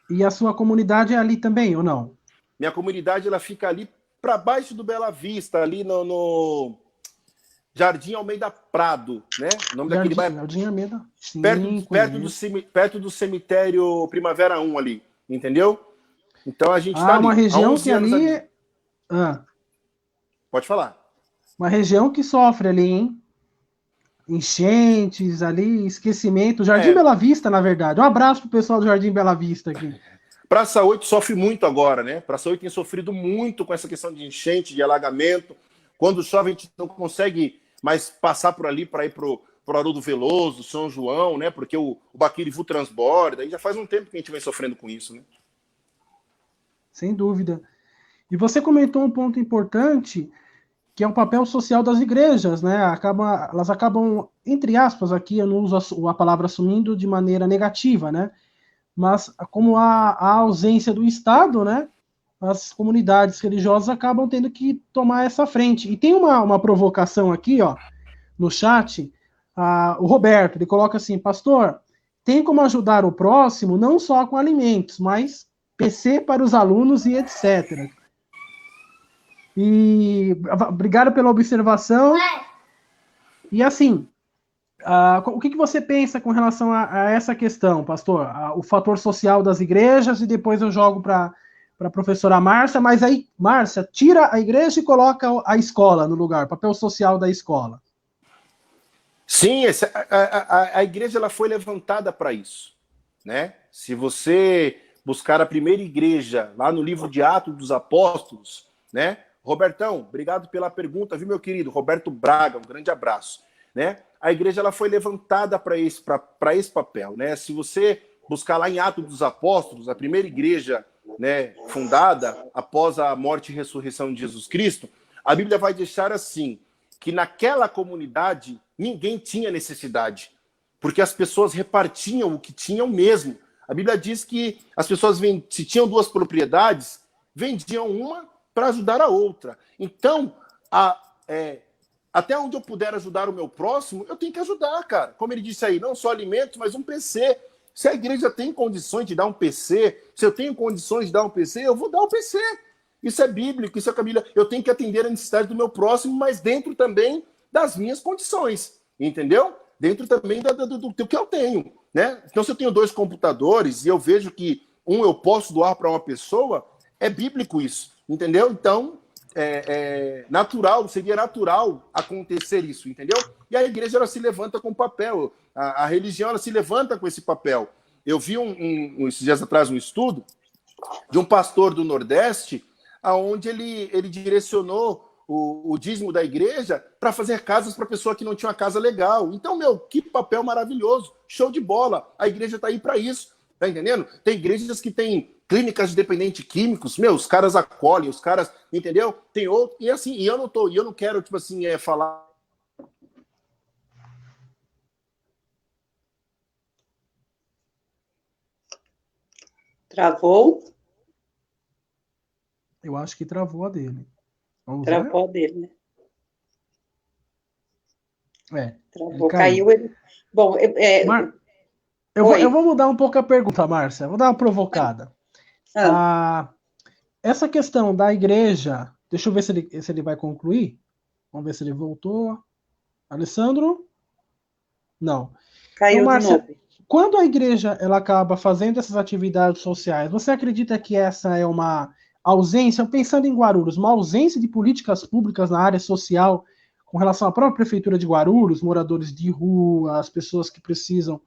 E a sua comunidade é ali também, ou não? Minha comunidade ela fica ali para baixo do Bela Vista, ali no Jardim Almeida Prado, né? O nome daquele bairro. Jardim Almeida. Sim, perto do cemitério Primavera 1 ali, entendeu? Então a gente está ali. Uma região que ali... Pode falar. Uma região que sofre ali, hein? Enchentes ali, esquecimento. Jardim Bela Vista, na verdade. Um abraço pro pessoal do Jardim Bela Vista aqui. Praça 8 sofre muito agora, né? Praça 8 tem sofrido muito com essa questão de enchente, de alagamento. Quando chove, a gente não consegue mais passar por ali para ir pro Haroldo Veloso, São João, né? Porque o Baquirivu transborda. E já faz um tempo que a gente vem sofrendo com isso, né? Sem dúvida. E você comentou um ponto importante, que é o papel social das igrejas, né? Elas acabam, entre aspas, aqui eu não uso a palavra assumindo de maneira negativa, né? Mas como a ausência do Estado, né? As comunidades religiosas acabam tendo que tomar essa frente. E tem uma provocação aqui, ó, no chat, o Roberto, ele coloca assim, pastor, tem como ajudar o próximo não só com alimentos, mas PC para os alunos e etc. E obrigado pela observação. E assim, o que você pensa com relação a essa questão, pastor? O fator social das igrejas, e depois eu jogo para a professora Márcia, mas aí, Márcia, tira a igreja e coloca a escola no lugar, papel social da escola. Sim, a igreja ela foi levantada para isso, né? Se você buscar a primeira igreja lá no livro de Atos dos Apóstolos, né? Robertão, obrigado pela pergunta, viu, meu querido? Roberto Braga, um grande abraço, né? A igreja ela foi levantada para esse papel, né? Se você buscar lá em Atos dos Apóstolos, a primeira igreja, né, fundada após a morte e ressurreição de Jesus Cristo, a Bíblia vai deixar assim, que naquela comunidade ninguém tinha necessidade, porque as pessoas repartiam o que tinham mesmo. A Bíblia diz que as pessoas, se tinham duas propriedades, vendiam uma para ajudar a outra. Então, até onde eu puder ajudar o meu próximo, eu tenho que ajudar, cara. Como ele disse aí, não só alimentos, mas um PC. Se a igreja tem condições de dar um PC, se eu tenho condições de dar um PC, eu vou dar um PC. Isso é bíblico, isso é que a Bíblia. Eu tenho que atender a necessidade do meu próximo, mas dentro também das minhas condições, entendeu? Dentro também do que eu tenho, né? Então, se eu tenho 2 computadores e eu vejo que um eu posso doar para uma pessoa, é bíblico isso, entendeu? Então, seria natural acontecer isso, entendeu? E a igreja ela se levanta com papel, a religião ela se levanta com esse papel. Eu vi esses dias atrás um estudo de um pastor do Nordeste, onde ele direcionou o dízimo da igreja para fazer casas para pessoa que não tinha uma casa legal. Então, que papel maravilhoso, show de bola, a igreja está aí para isso, tá entendendo? Tem igrejas que têm clínicas de dependentes químicos, os caras acolhem, os caras, entendeu? Tem outro, e assim, eu não quero, tipo assim, falar. Travou? Eu acho que travou a dele. Vamos travou a dele, né? Travou, caiu ele. Bom, eu vou mudar um pouco a pergunta, Márcia. Vou dar uma provocada. Essa questão da igreja, deixa eu ver se ele vai concluir. Vamos ver se ele voltou. Alessandro? Não. Caiu então, Márcia, de novo. Quando a igreja ela acaba fazendo essas atividades sociais, você acredita que essa é uma ausência, pensando em Guarulhos, uma ausência de políticas públicas na área social com relação à própria prefeitura de Guarulhos, moradores de rua, as pessoas que precisam,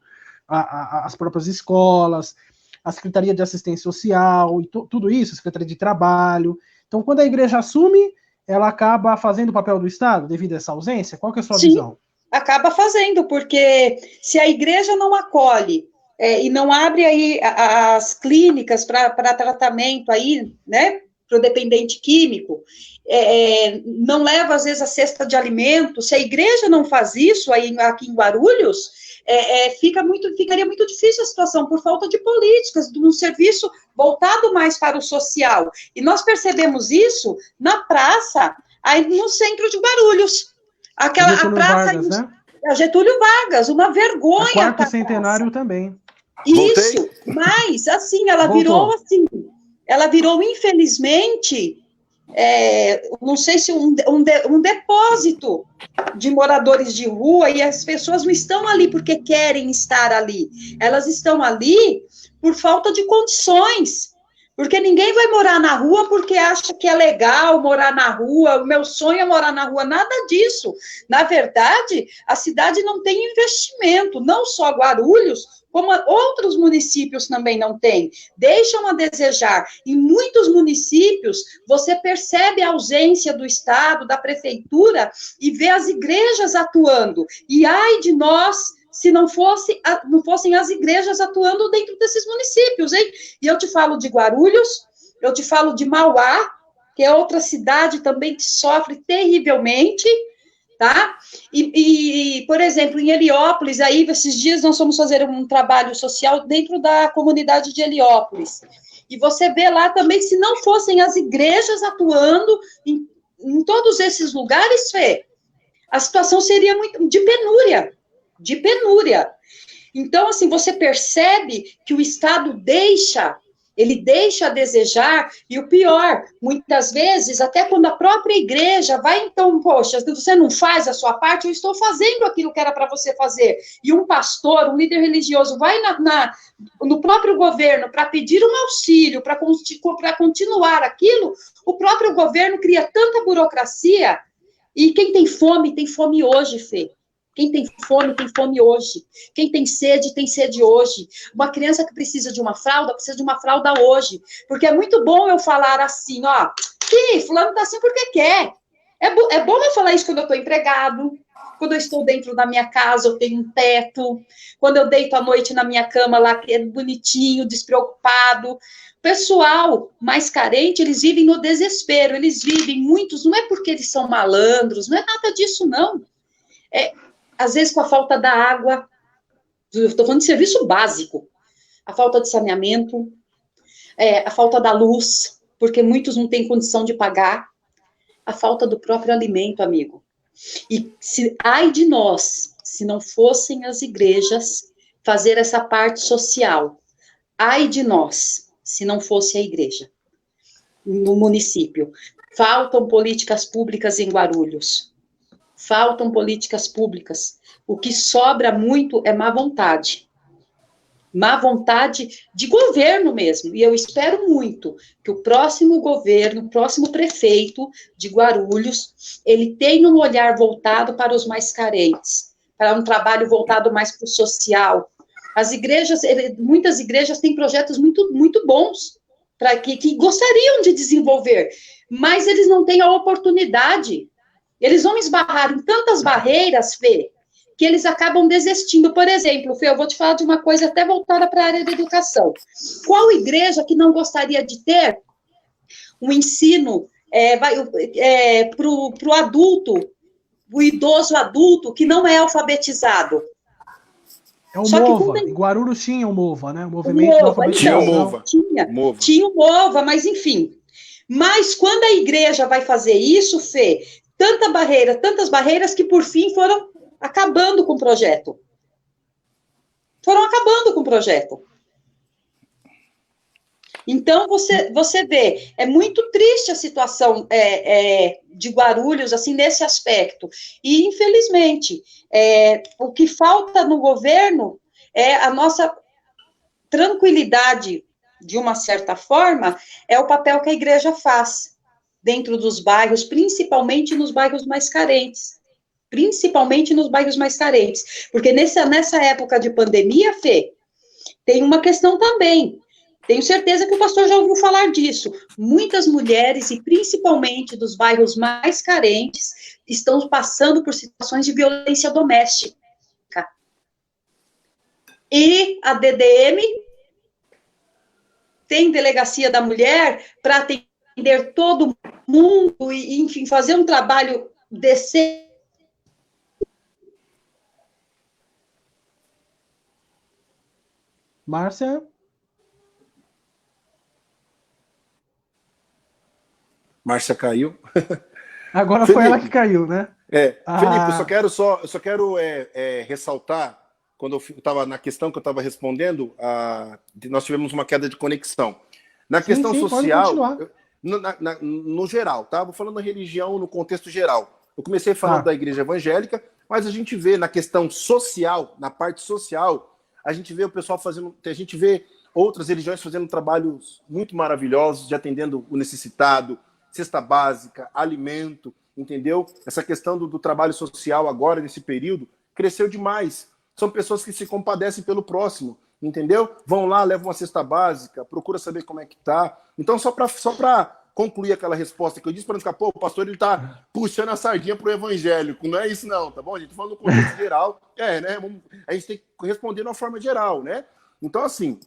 as próprias escolas, a Secretaria de Assistência Social, e tudo isso, a Secretaria de Trabalho. Então, quando a igreja assume, ela acaba fazendo o papel do Estado devido a essa ausência? Qual que é a sua visão? Acaba fazendo, porque se a igreja não acolhe e não abre aí as clínicas para tratamento aí, né, para o dependente químico, não leva, às vezes, a cesta de alimentos, se a igreja não faz isso aí, aqui em Guarulhos, ficaria muito difícil a situação, por falta de políticas, de um serviço voltado mais para o social. E nós percebemos isso na praça, aí no centro de Guarulhos. A praça Vargas, né? Getúlio Vargas, uma vergonha. O quarto centenário também. Isso, mas assim, ela virou, infelizmente, não sei se um depósito de moradores de rua, e as pessoas não estão ali porque querem estar ali, elas estão ali por falta de condições, Porque ninguém vai morar na rua porque acha que é legal morar na rua, o meu sonho é morar na rua, nada disso. Na verdade, a cidade não tem investimento, não só Guarulhos, como outros municípios também não têm, deixam a desejar. Em muitos municípios, você percebe a ausência do Estado, da prefeitura, e vê as igrejas atuando. E ai de nós, se não fossem as igrejas atuando dentro desses municípios, hein? E eu te falo de Guarulhos, eu te falo de Mauá, que é outra cidade também que sofre terrivelmente, tá? Por exemplo, em Heliópolis, aí, esses dias nós fomos fazer um trabalho social dentro da comunidade de Heliópolis. E você vê lá também, se não fossem as igrejas atuando em todos esses lugares, Fê, a situação seria muito de penúria. De penúria. Então, assim, você percebe que o Estado ele deixa a desejar, e o pior, muitas vezes, até quando a própria igreja vai, então, poxa, você não faz a sua parte, eu estou fazendo aquilo que era para você fazer, e um pastor, um líder religioso, vai no próprio governo para pedir um auxílio, para continuar aquilo, o próprio governo cria tanta burocracia, e quem tem fome hoje, Fê. Quem tem fome hoje. Quem tem sede hoje. Uma criança que precisa de uma fralda hoje. Porque é muito bom eu falar assim, ó, fulano tá assim porque quer. É bom eu falar isso quando eu estou empregado, quando eu estou dentro da minha casa, eu tenho um teto, quando eu deito à noite na minha cama lá, que é bonitinho, despreocupado. Pessoal mais carente, eles vivem no desespero, muitos, não é porque eles são malandros, não é nada disso, não. Às vezes com a falta da água, estou falando de serviço básico, a falta de saneamento, a falta da luz, porque muitos não têm condição de pagar, a falta do próprio alimento, amigo. E ai de nós, se não fossem as igrejas fazer essa parte social, ai de nós, se não fosse a igreja no município. Faltam políticas públicas em Guarulhos. Faltam políticas públicas. O que sobra muito é má vontade. Má vontade de governo mesmo. E eu espero muito que o próximo governo, o próximo prefeito de Guarulhos, ele tenha um olhar voltado para os mais carentes, para um trabalho voltado mais para o social. Muitas igrejas têm projetos muito, muito bons que gostariam de desenvolver, mas eles não têm a oportunidade. Eles vão esbarrar em tantas barreiras, Fê, que eles acabam desistindo. Por exemplo, Fê, eu vou te falar de uma coisa até voltada para a área da educação. Qual igreja que não gostaria de ter um ensino para o adulto, o idoso adulto, que não é alfabetizado? É o MOVA. Em Guarulhos tinha o MOVA, né? O movimento da alfabetização. Tinha o MOVA, mas enfim. Mas quando a igreja vai fazer isso, Fê, tantas barreiras que por fim foram acabando com o projeto. Então, você vê, é muito triste a situação de Guarulhos, assim, nesse aspecto. E, infelizmente, o que falta no governo é a nossa tranquilidade, de uma certa forma, é o papel que a igreja faz dentro dos bairros, principalmente nos bairros mais carentes. Porque nessa época de pandemia, Fê, tem uma questão também. Tenho certeza que o pastor já ouviu falar disso. Muitas mulheres, e principalmente dos bairros mais carentes, estão passando por situações de violência doméstica. E a DDM tem delegacia da mulher para atender todo mundo e, enfim, fazer um trabalho decente. Márcia? Márcia caiu. Agora Felipe, foi ela que caiu, né? Felipe, eu só quero ressaltar, quando eu estava na questão que eu estava respondendo, nós tivemos uma queda de conexão. Na questão social, no geral, tá? Vou falando da religião no contexto geral. Eu comecei falando da igreja evangélica, mas a gente vê na questão social, na parte social, a gente vê o pessoal fazendo, a gente vê outras religiões fazendo trabalhos muito maravilhosos de atendendo o necessitado, cesta básica, alimento, entendeu? Essa questão do trabalho social agora, nesse período, cresceu demais. São pessoas que se compadecem pelo próximo, entendeu? Vão lá, levam uma cesta básica, procura saber como é que tá. Então, só para concluir aquela resposta que eu disse, para não ficar, pô, o pastor ele tá puxando a sardinha pro evangélico. Não é isso não, tá bom? A gente tá falando no contexto geral. Né? A gente tem que responder de uma forma geral, né? Então, assim,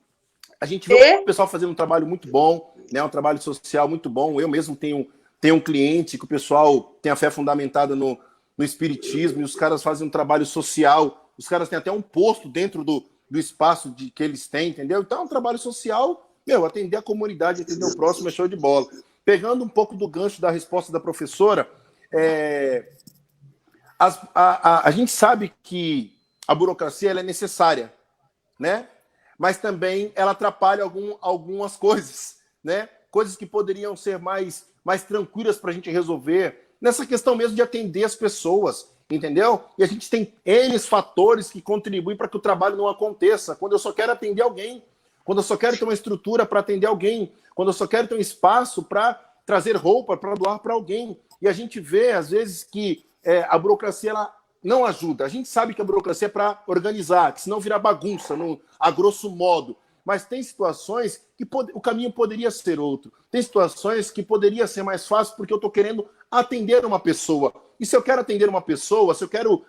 a gente vê o pessoal fazendo um trabalho muito bom, né? Um trabalho social muito bom. Eu mesmo tenho um cliente que o pessoal tem a fé fundamentada no espiritismo, e os caras fazem um trabalho social. Os caras têm até um posto dentro do espaço que eles têm, entendeu? Então, é um trabalho social, atender a comunidade, atender o próximo é show de bola. Pegando um pouco do gancho da resposta da professora, a gente sabe que a burocracia ela é necessária, né? Mas também ela atrapalha algumas coisas, né? Coisas que poderiam ser mais tranquilas para a gente resolver, nessa questão mesmo de atender as pessoas, entendeu? E a gente tem N fatores que contribuem para que o trabalho não aconteça. Quando eu só quero atender alguém, quando eu só quero ter uma estrutura para atender alguém, quando eu só quero ter um espaço para trazer roupa, para doar para alguém. E a gente vê, às vezes, que a burocracia ela não ajuda. A gente sabe que a burocracia é para organizar, que senão vira bagunça, a grosso modo. Mas tem situações que o caminho poderia ser outro. Tem situações que poderia ser mais fácil porque eu estou querendo atender uma pessoa. E se eu quero atender uma pessoa, se eu quero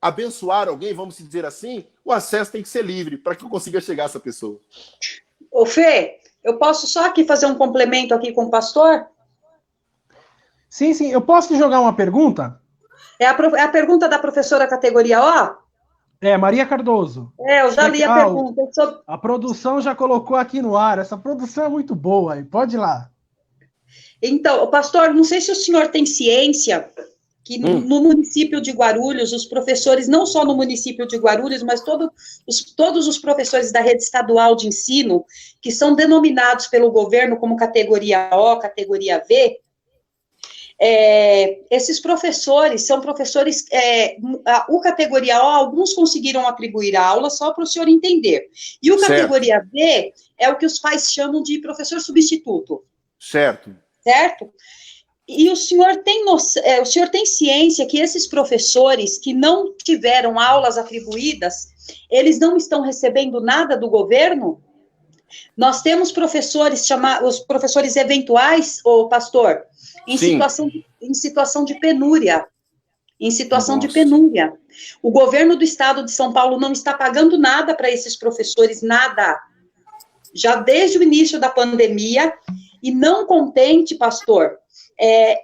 abençoar alguém, vamos dizer assim, o acesso tem que ser livre para que eu consiga chegar a essa pessoa. Ô Fê, eu posso só aqui fazer um complemento aqui com o pastor? Sim. Eu posso jogar uma pergunta? É a pergunta da professora categoria O? Maria Cardoso. Eu já li a pergunta. A produção já colocou aqui no ar. Essa produção é muito boa. Aí. Pode ir lá. Então, pastor, não sei se o senhor tem ciência que no município de Guarulhos, os professores, não só no município de Guarulhos, mas todos os professores da rede estadual de ensino, que são denominados pelo governo como categoria O, categoria V, esses professores são professores, o categoria O, alguns conseguiram atribuir aula, só para o senhor entender. E o categoria V é o que os pais chamam de professor substituto. Certo? E o senhor tem ciência que esses professores que não tiveram aulas atribuídas, eles não estão recebendo nada do governo? Nós temos professores, os professores eventuais, pastor, em situação de penúria. Em situação de penúria. O governo do estado de São Paulo não está pagando nada para esses professores, nada. Já desde o início da pandemia, e não contente, pastor,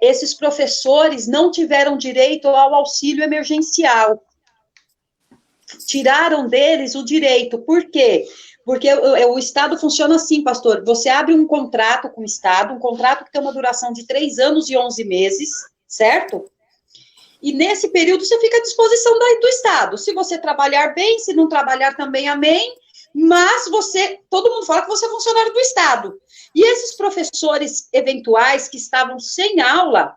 esses professores não tiveram direito ao auxílio emergencial. Tiraram deles o direito. Por quê? Porque o Estado funciona assim, pastor. Você abre um contrato com o Estado, um contrato que tem uma duração de 3 anos e 11 meses, certo? E nesse período você fica à disposição do Estado. Se você trabalhar bem, se não trabalhar também, amém. Mas todo mundo fala que você é funcionário do Estado. E esses professores eventuais que estavam sem aula,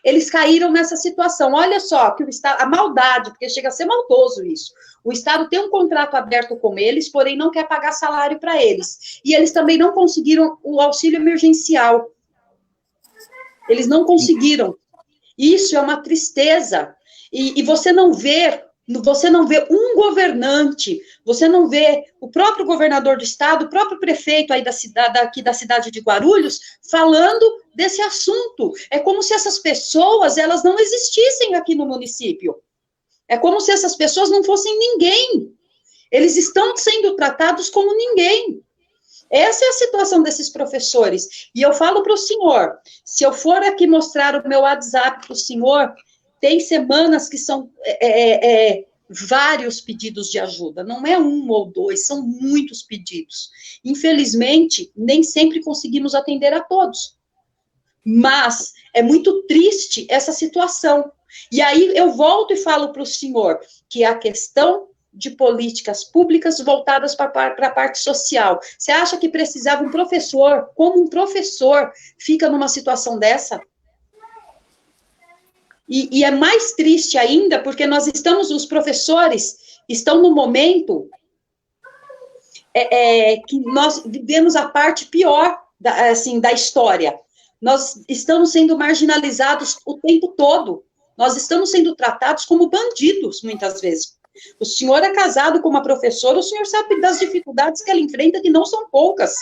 eles caíram nessa situação. Olha só, que o Estado, a maldade, porque chega a ser maldoso isso. O Estado tem um contrato aberto com eles, porém não quer pagar salário para eles. E eles também não conseguiram o auxílio emergencial. Eles não conseguiram. Isso é uma tristeza. E você não vê um governante, você não vê o próprio governador do estado, o próprio prefeito aí aqui da cidade de Guarulhos, falando desse assunto. É como se essas pessoas, elas não existissem aqui no município. É como se essas pessoas não fossem ninguém. Eles estão sendo tratados como ninguém. Essa é a situação desses professores. E eu falo para o senhor, se eu for aqui mostrar o meu WhatsApp para o senhor, tem semanas que são vários pedidos de ajuda, não é 1 ou 2, são muitos pedidos. Infelizmente, nem sempre conseguimos atender a todos. Mas é muito triste essa situação. E aí eu volto e falo para o senhor que a questão de políticas públicas voltadas para a parte social. Você acha que precisava um professor, como um professor fica numa situação dessa? E é mais triste ainda, porque os professores estão no momento que nós vivemos a parte pior da história. Nós estamos sendo marginalizados o tempo todo. Nós estamos sendo tratados como bandidos, muitas vezes. O senhor é casado com uma professora, o senhor sabe das dificuldades que ela enfrenta, que não são poucas,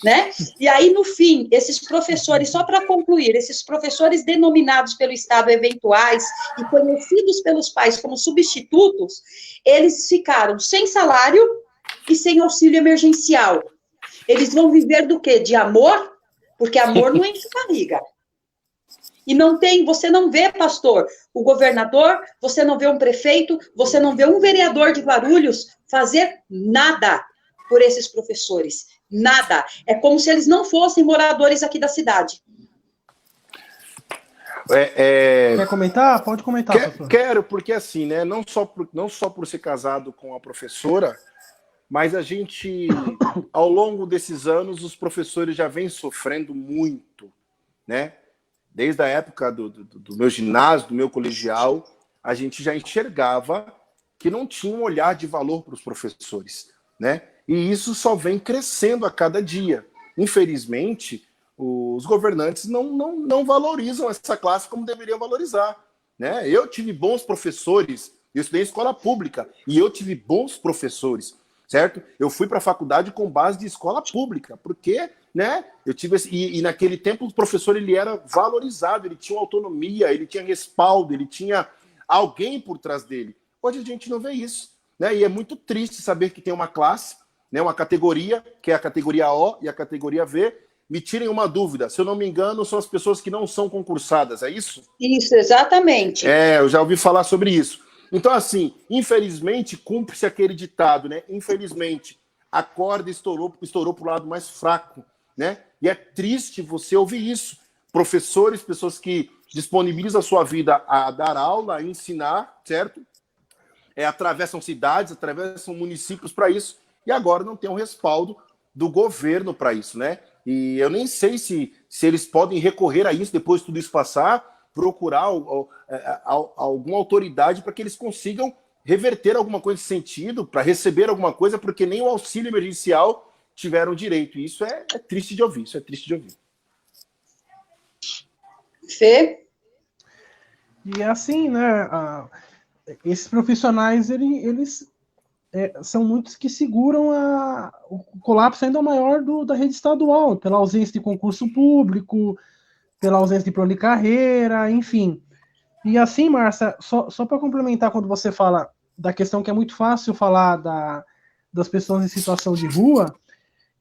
né? E aí, no fim, esses professores, só para concluir, esses professores denominados pelo Estado eventuais e conhecidos pelos pais como substitutos, eles ficaram sem salário e sem auxílio emergencial. Eles vão viver do quê? De amor? Porque amor não enche barriga. E não tem, você não vê, pastor, o governador, você não vê um prefeito, você não vê um vereador de Guarulhos fazer nada por esses professores. Nada. É como se eles não fossem moradores aqui da cidade. Quer comentar? Pode comentar, pastor. Quero, porque assim, né, não só por ser casado com a professora, mas a gente, ao longo desses anos, os professores já vêm sofrendo muito, né? Desde a época do meu ginásio, do meu colegial, a gente já enxergava que não tinha um olhar de valor para os professores, né? E isso só vem crescendo a cada dia. Infelizmente, os governantes não valorizam essa classe como deveriam valorizar, né? Eu tive bons professores, eu estudei em escola pública, e eu tive bons professores, certo? Eu fui para a faculdade com base de escola pública, porque, né, eu tive e naquele tempo o professor ele era valorizado, ele tinha autonomia, ele tinha respaldo, ele tinha alguém por trás dele. Hoje a gente não vê isso, né? E é muito triste saber que tem uma classe, né, uma categoria, que é a categoria O e a categoria V. Me tirem uma dúvida, se eu não me engano, são as pessoas que não são concursadas, é isso? Isso, exatamente. Eu já ouvi falar sobre isso. Então, assim, infelizmente, cumpre-se aquele ditado, né? Infelizmente, a corda estourou para o lado mais fraco, né? E é triste você ouvir isso. Professores, pessoas que disponibilizam a sua vida a dar aula, a ensinar, certo? Atravessam cidades, atravessam municípios para isso, e agora não tem um respaldo do governo para isso, né? E eu nem sei se eles podem recorrer a isso depois de tudo isso passar, procurar alguma autoridade para que eles consigam reverter alguma coisa nesse sentido, para receber alguma coisa, porque nem o auxílio emergencial tiveram direito. E isso é triste de ouvir, isso é triste de ouvir. Fê? E assim, né, esses profissionais, eles são muitos que seguram o colapso ainda maior da rede estadual, pela ausência de concurso público, pela ausência de plano de carreira, enfim. E assim, Márcia, só para complementar, quando você fala da questão que é muito fácil falar das pessoas em situação de rua,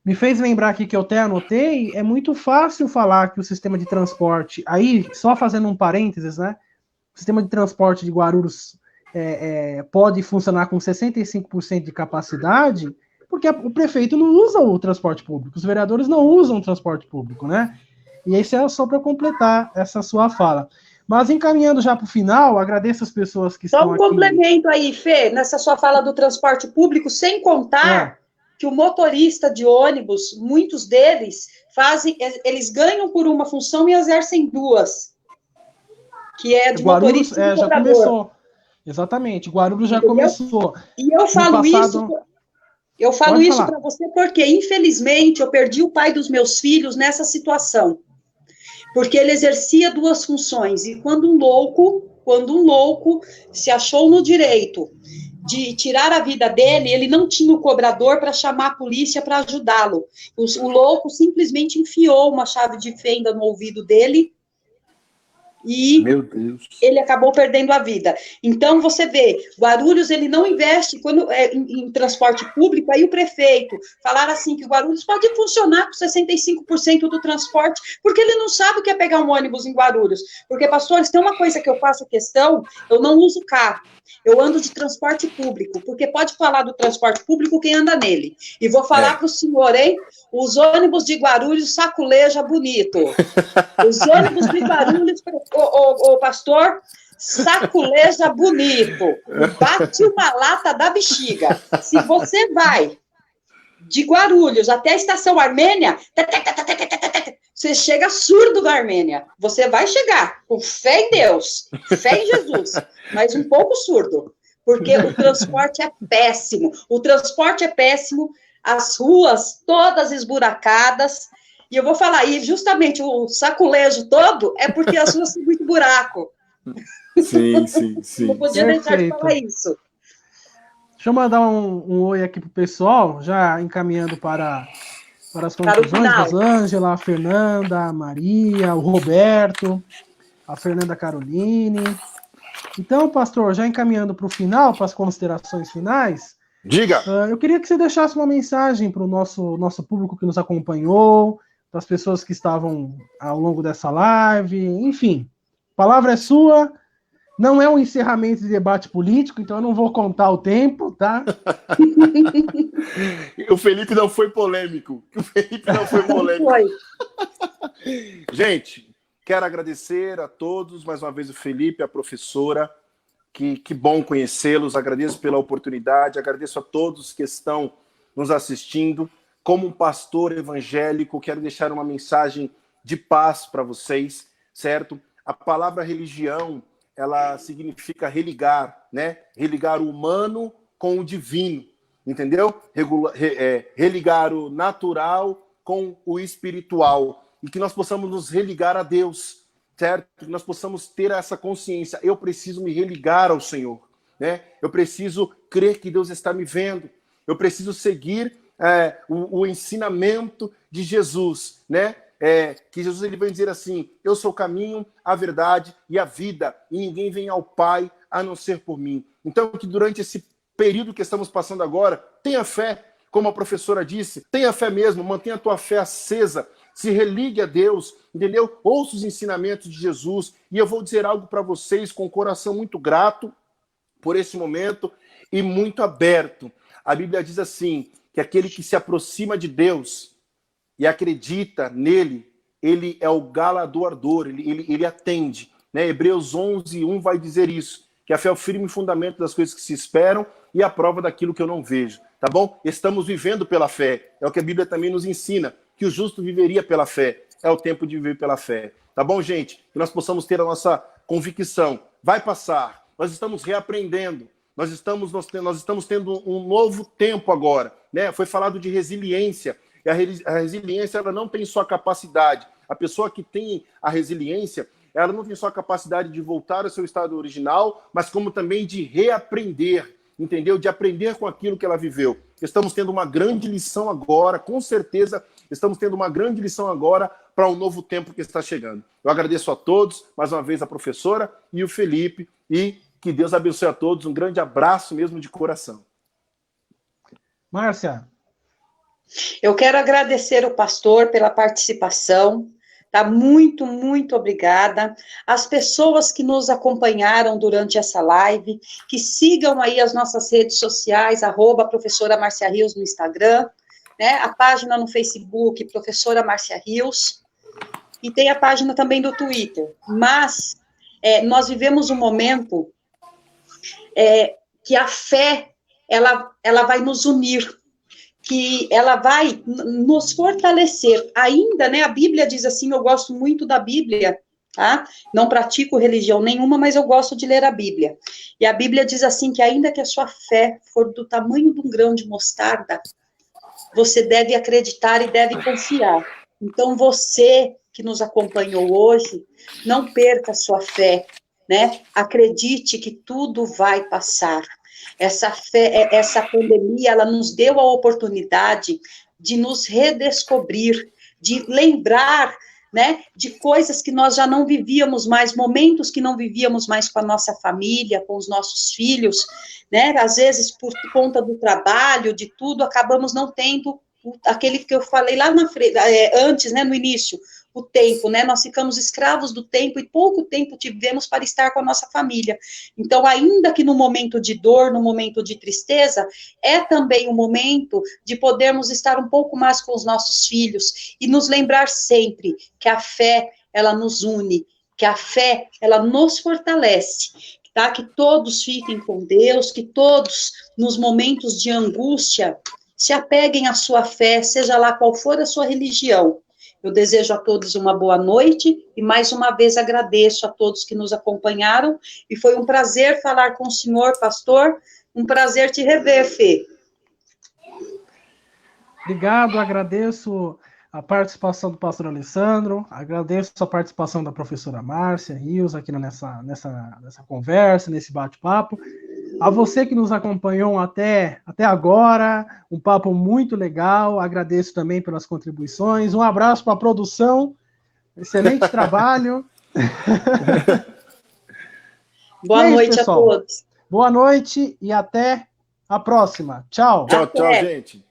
me fez lembrar aqui que eu até anotei, é muito fácil falar que o sistema de transporte, aí, só fazendo um parênteses, né, o sistema de transporte de Guarulhos pode funcionar com 65% de capacidade, porque o prefeito não usa o transporte público, os vereadores não usam o transporte público, né? E isso é só para completar essa sua fala. Mas encaminhando já para o final, agradeço as pessoas que estão aqui. Só um complemento aí, Fê, nessa sua fala do transporte público, sem contar que o motorista de ônibus, muitos deles eles ganham por uma função e exercem duas, que é de Guarulhos, motorista e já começou. Exatamente, Guarulhos já começou. E eu falo isso para você porque, infelizmente, eu perdi o pai dos meus filhos nessa situação. Porque ele exercia duas funções. E quando um louco se achou no direito de tirar a vida dele, ele não tinha o cobrador para chamar a polícia para ajudá-lo. O louco simplesmente enfiou uma chave de fenda no ouvido dele e meu Deus, ele acabou perdendo a vida. Então, você vê, Guarulhos, ele não investe em transporte público, aí o prefeito falar assim, que Guarulhos pode funcionar com 65% do transporte, porque ele não sabe o que é pegar um ônibus em Guarulhos. Porque, pastores, tem uma coisa que eu faço questão, eu não uso carro, eu ando de transporte público, porque pode falar do transporte público quem anda nele. E vou falar para o senhor, hein? Os ônibus de Guarulhos saculeja bonito. Os ônibus de Guarulhos, o pastor, saculeja bonito. Bate uma lata da bexiga. Se você vai de Guarulhos até a estação Armênia, você chega surdo da Armênia. Você vai chegar com fé em Deus, fé em Jesus, mas um pouco surdo, porque o transporte é péssimo. O transporte é péssimo. as ruas todas esburacadas, e eu vou falar, e justamente o saculejo todo é porque as ruas têm muito buraco. Sim, sim, sim. Não podia deixar de falar isso. Deixa eu mandar um oi aqui pro pessoal, já encaminhando para as conclusões. Rosângela, a Fernanda, a Maria, o Roberto, a Fernanda Caroline. Então, pastor, já encaminhando para o final, para as considerações finais, diga. Eu queria que você deixasse uma mensagem para o nosso público que nos acompanhou, para as pessoas que estavam ao longo dessa live, enfim. A palavra é sua. Não é um encerramento de debate político, então eu não vou contar o tempo, tá? O Felipe não foi polêmico. Gente, quero agradecer a todos, mais uma vez o Felipe, a professora, que bom conhecê-los, agradeço pela oportunidade, agradeço a todos que estão nos assistindo. Como um pastor evangélico, quero deixar uma mensagem de paz para vocês, certo? A palavra religião, ela significa religar, né? Religar o humano com o divino, entendeu? Religar o natural com o espiritual. E que nós possamos nos religar a Deus, certo? Que nós possamos ter essa consciência. Eu preciso me religar ao Senhor, né? Eu preciso crer que Deus está me vendo. Eu preciso seguir o ensinamento de Jesus, né? Que Jesus ele vem dizer assim: eu sou o caminho, a verdade e a vida, e ninguém vem ao Pai a não ser por mim. Então, que durante esse período que estamos passando agora, tenha fé, como a professora disse, tenha fé mesmo, mantenha a tua fé acesa, se religue a Deus, entendeu? Ouça os ensinamentos de Jesus, e eu vou dizer algo para vocês com o coração muito grato por esse momento e muito aberto. A Bíblia diz assim, que aquele que se aproxima de Deus e acredita nele, ele é o galardoador, ele atende. Né? Hebreus 11:1 vai dizer isso, que a fé é o firme fundamento das coisas que se esperam e a prova daquilo que eu não vejo. Tá bom? Estamos vivendo pela fé. É o que a Bíblia também nos ensina, que o justo viveria pela fé. É o tempo de viver pela fé. Tá bom, gente? Que nós possamos ter a nossa convicção. Vai passar. Nós estamos reaprendendo. Nós estamos tendo um novo tempo agora. Né? Foi falado de resiliência. E a resiliência ela não tem só a capacidade. A pessoa que tem a resiliência, ela não tem só a capacidade de voltar ao seu estado original, mas como também de reaprender, entendeu? De aprender com aquilo que ela viveu. Estamos tendo uma grande lição agora, com certeza, estamos tendo uma grande lição agora para um novo tempo que está chegando. Eu agradeço a todos, mais uma vez a professora e o Felipe, e que Deus abençoe a todos. Um grande abraço mesmo de coração. Márcia. Eu quero agradecer o pastor pela participação, tá? Muito, muito obrigada. As pessoas que nos acompanharam durante essa live, que sigam aí as nossas redes sociais, @professora Márcia Rios no Instagram, né? A página no Facebook, Professora Márcia Rios, e tem a página também do Twitter. Mas nós vivemos um momento que a fé, ela vai nos unir, que ela vai nos fortalecer. Ainda, né, a Bíblia diz assim, eu gosto muito da Bíblia, tá? Não pratico religião nenhuma, mas eu gosto de ler a Bíblia. E a Bíblia diz assim, que ainda que a sua fé for do tamanho de um grão de mostarda, você deve acreditar e deve confiar. Então, você que nos acompanhou hoje, não perca a sua fé, né? Acredite que tudo vai passar. Essa fé, essa pandemia, ela nos deu a oportunidade de nos redescobrir, de lembrar, né, de coisas que nós já não vivíamos mais, momentos que não vivíamos mais com a nossa família, com os nossos filhos, né? Às vezes, por conta do trabalho, de tudo, acabamos não tendo aquele que eu falei lá antes, né, no início, o tempo, né, nós ficamos escravos do tempo e pouco tempo tivemos para estar com a nossa família. Então, ainda que no momento de dor, no momento de tristeza, é também o momento de podermos estar um pouco mais com os nossos filhos e nos lembrar sempre que a fé, ela nos une, que a fé, ela nos fortalece, tá? Que todos fiquem com Deus, que todos, nos momentos de angústia, se apeguem à sua fé, seja lá qual for a sua religião. Eu desejo a todos uma boa noite e mais uma vez agradeço a todos que nos acompanharam e foi um prazer falar com o senhor, pastor, um prazer te rever, Fê. Obrigado, agradeço a participação do pastor Alessandro, agradeço a participação da professora Márcia Rios aqui nessa conversa, nesse bate-papo. A você que nos acompanhou até agora, um papo muito legal, agradeço também pelas contribuições, um abraço para a produção, excelente trabalho. Boa noite a todos. Boa noite e até a próxima. Tchau. Tchau, gente.